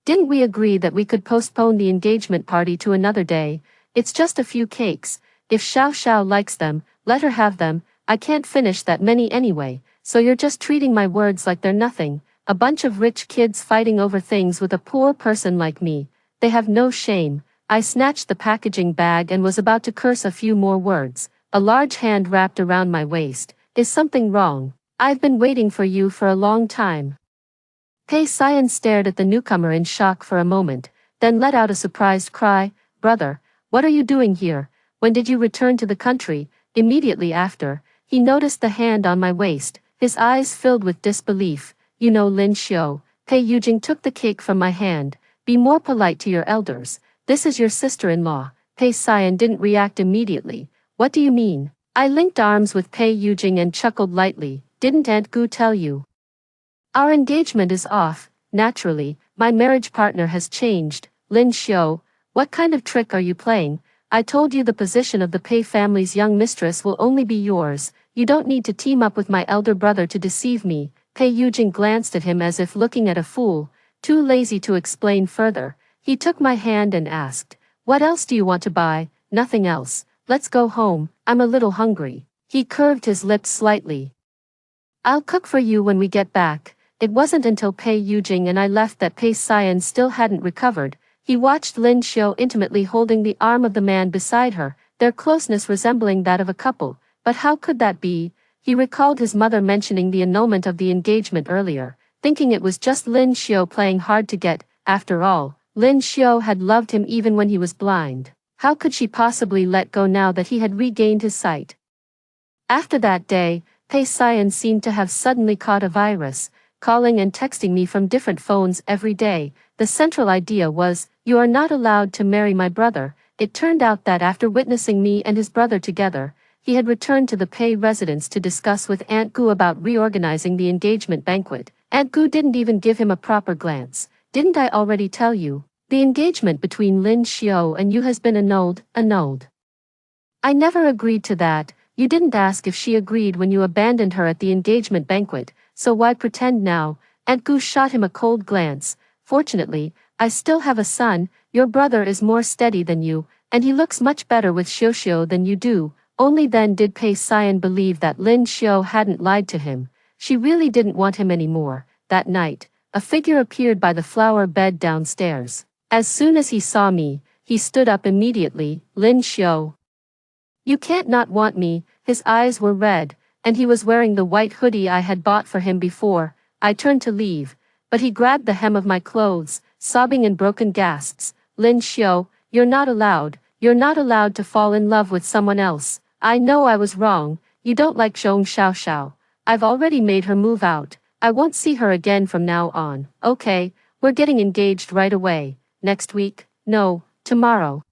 Didn't we agree that we could postpone the engagement party to another day? It's just a few cakes. If Xiao likes them, let her have them. I can't finish that many anyway, so you're just treating my words like they're nothing. A bunch of rich kids fighting over things with a poor person like me. They have no shame. I snatched the packaging bag and was about to curse a few more words. A large hand wrapped around my waist. Is something wrong? I've been waiting for you for a long time. Pei Xian stared at the newcomer in shock for a moment, then let out a surprised cry. Brother, what are you doing here? When did you return to the country? Immediately after, he noticed the hand on my waist, his eyes filled with disbelief. You know Lin Xiu. Pei Yujing took the cake from my hand. Be more polite to your elders. This is your sister-in-law. Pei Xian didn't react immediately. What do you mean? I linked arms with Pei Yujing and chuckled lightly. Didn't Aunt Gu tell you? Our engagement is off. Naturally, my marriage partner has changed. Lin Xiu, what kind of trick are you playing? I told you the position of the Pei family's young mistress will only be yours. You don't need to team up with my elder brother to deceive me. Pei Yujing glanced at him as if looking at a fool, too lazy to explain further. He took my hand and asked, what else do you want to buy? Nothing else. Let's go home. I'm a little hungry. He curved his lips slightly. I'll cook for you when we get back. It wasn't until Pei Yujing and I left that Pei Xian still hadn't recovered. He watched Lin Xiu intimately holding the arm of the man beside her, their closeness resembling that of a couple. But how could that be? He recalled his mother mentioning the annulment of the engagement earlier, thinking it was just Lin Xiu playing hard to get. After all, Lin Xiu had loved him even when he was blind. How could she possibly let go now that he had regained his sight? After that day, Pei Xian seemed to have suddenly caught a virus, calling and texting me from different phones every day. The central idea was, you are not allowed to marry my brother. It turned out that after witnessing me and his brother together, he had returned to the Pei residence to discuss with Aunt Gu about reorganizing the engagement banquet. Aunt Gu didn't even give him a proper glance. Didn't I already tell you? The engagement between Lin Xiu and you has been annulled. I never agreed to that. You didn't ask if she agreed when you abandoned her at the engagement banquet, so why pretend now? Aunt Gu shot him a cold glance. Fortunately, I still have a son. Your brother is more steady than you, and he looks much better with Xiu than you do. Only then did Pei Xian believe that Lin Xiu hadn't lied to him. She really didn't want him anymore. That night, a figure appeared by the flower bed downstairs. As soon as he saw me, he stood up immediately. Lin Xiu. You can't not want me. His eyes were red, and he was wearing the white hoodie I had bought for him before. I turned to leave, but he grabbed the hem of my clothes, sobbing in broken gasps. Lin Xiu, you're not allowed to fall in love with someone else. I know I was wrong. You don't like Zhong Xiaoxiao. I've already made her move out. I won't see her again from now on. Okay, we're getting engaged right away. Next week? No, tomorrow.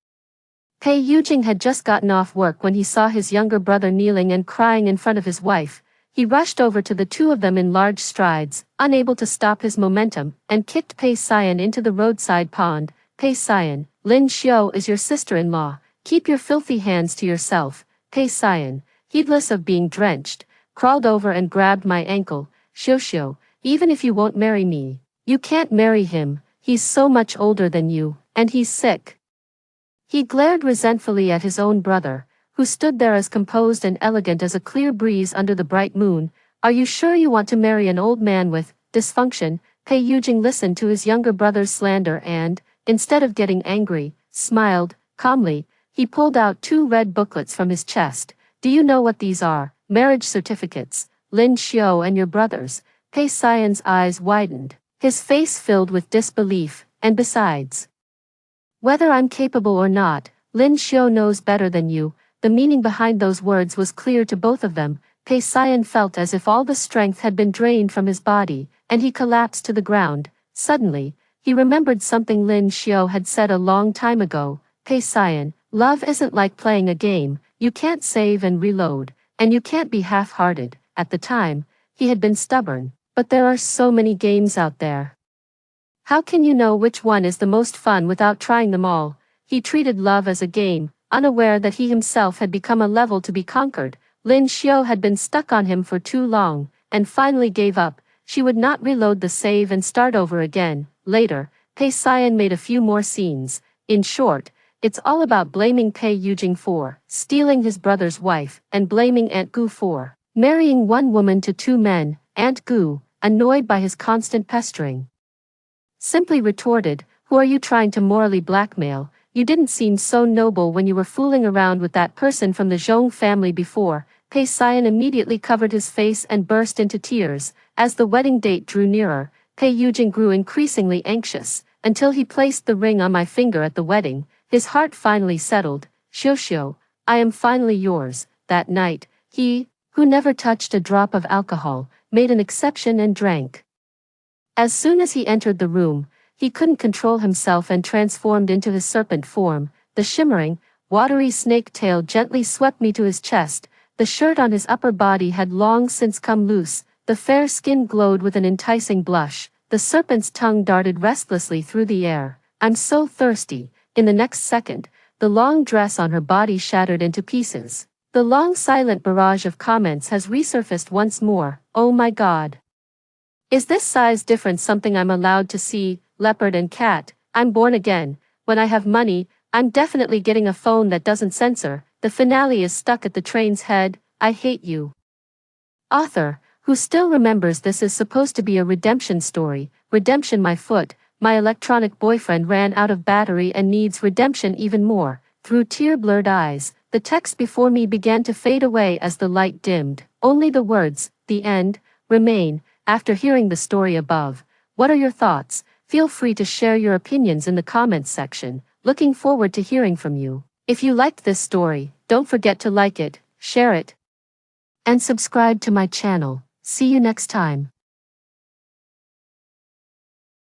Pei Yujing had just gotten off work when he saw his younger brother kneeling and crying in front of his wife. He rushed over to the two of them in large strides, unable to stop his momentum, and kicked Pei Xian into the roadside pond. Pei Xian, Lin Xiao is your sister-in-law. Keep your filthy hands to yourself. Pei Xian, heedless of being drenched, crawled over and grabbed my ankle. Xiao, even if you won't marry me, you can't marry him. He's so much older than you, and he's sick. He glared resentfully at his own brother, who stood there as composed and elegant as a clear breeze under the bright moon. Are you sure you want to marry an old man with dysfunction? Pei Yujing listened to his younger brother's slander and, instead of getting angry, smiled calmly. He pulled out 2 red booklets from his chest. Do you know what these are? Marriage certificates. Lin Xiao and your brothers. Pei Xian's eyes widened, his face filled with disbelief, and besides, whether I'm capable or not, Lin Xiao knows better than you. The meaning behind those words was clear to both of them. Pei Xian felt as if all the strength had been drained from his body, and he collapsed to the ground. Suddenly, he remembered something Lin Xiao had said a long time ago. Pei Xian, love isn't like playing a game. You can't save and reload, and you can't be half-hearted. At the time, he had been stubborn, but there are so many games out there. How can you know which one is the most fun without trying them all? He treated love as a game, unaware that he himself had become a level to be conquered. Lin Xiao had been stuck on him for too long, and finally gave up. She would not reload the save and start over again. Later, Pei Xian made a few more scenes. In short, it's all about blaming Pei Yujing for stealing his brother's wife, and blaming Aunt Gu for marrying one woman to 2 men. Aunt Gu, annoyed by his constant pestering, simply retorted, who are you trying to morally blackmail? You didn't seem so noble when you were fooling around with that person from the Zhong family before. Pei Xian immediately covered his face and burst into tears. As the wedding date drew nearer, Pei Yujing grew increasingly anxious, until he placed the ring on my finger at the wedding. His heart finally settled. Xiao, I am finally yours. That night, he, who never touched a drop of alcohol, made an exception and drank. As soon as he entered the room, he couldn't control himself and transformed into his serpent form. The shimmering, watery snake tail gently swept me to his chest. The shirt on his upper body had long since come loose. The fair skin glowed with an enticing blush. The serpent's tongue darted restlessly through the air. I'm so thirsty. In the next second, the long dress on her body shattered into pieces. The long silent barrage of comments has resurfaced once more. Oh my God. Is this size difference something I'm allowed to see? Leopard and cat, I'm born again. When I have money, I'm definitely getting a phone that doesn't censor. The finale is stuck at the train's head. I hate you. Author, who still remembers this is supposed to be a redemption story. Redemption. My foot, my electronic boyfriend ran out of battery and needs redemption even more. Through tear-blurred eyes, the text before me began to fade away as the light dimmed. Only the words, the end, remain. After hearing the story above, what are your thoughts? Feel free to share your opinions in the comments section. Looking forward to hearing from you. If you liked this story, don't forget to like it, share it, and subscribe to my channel. See you next time.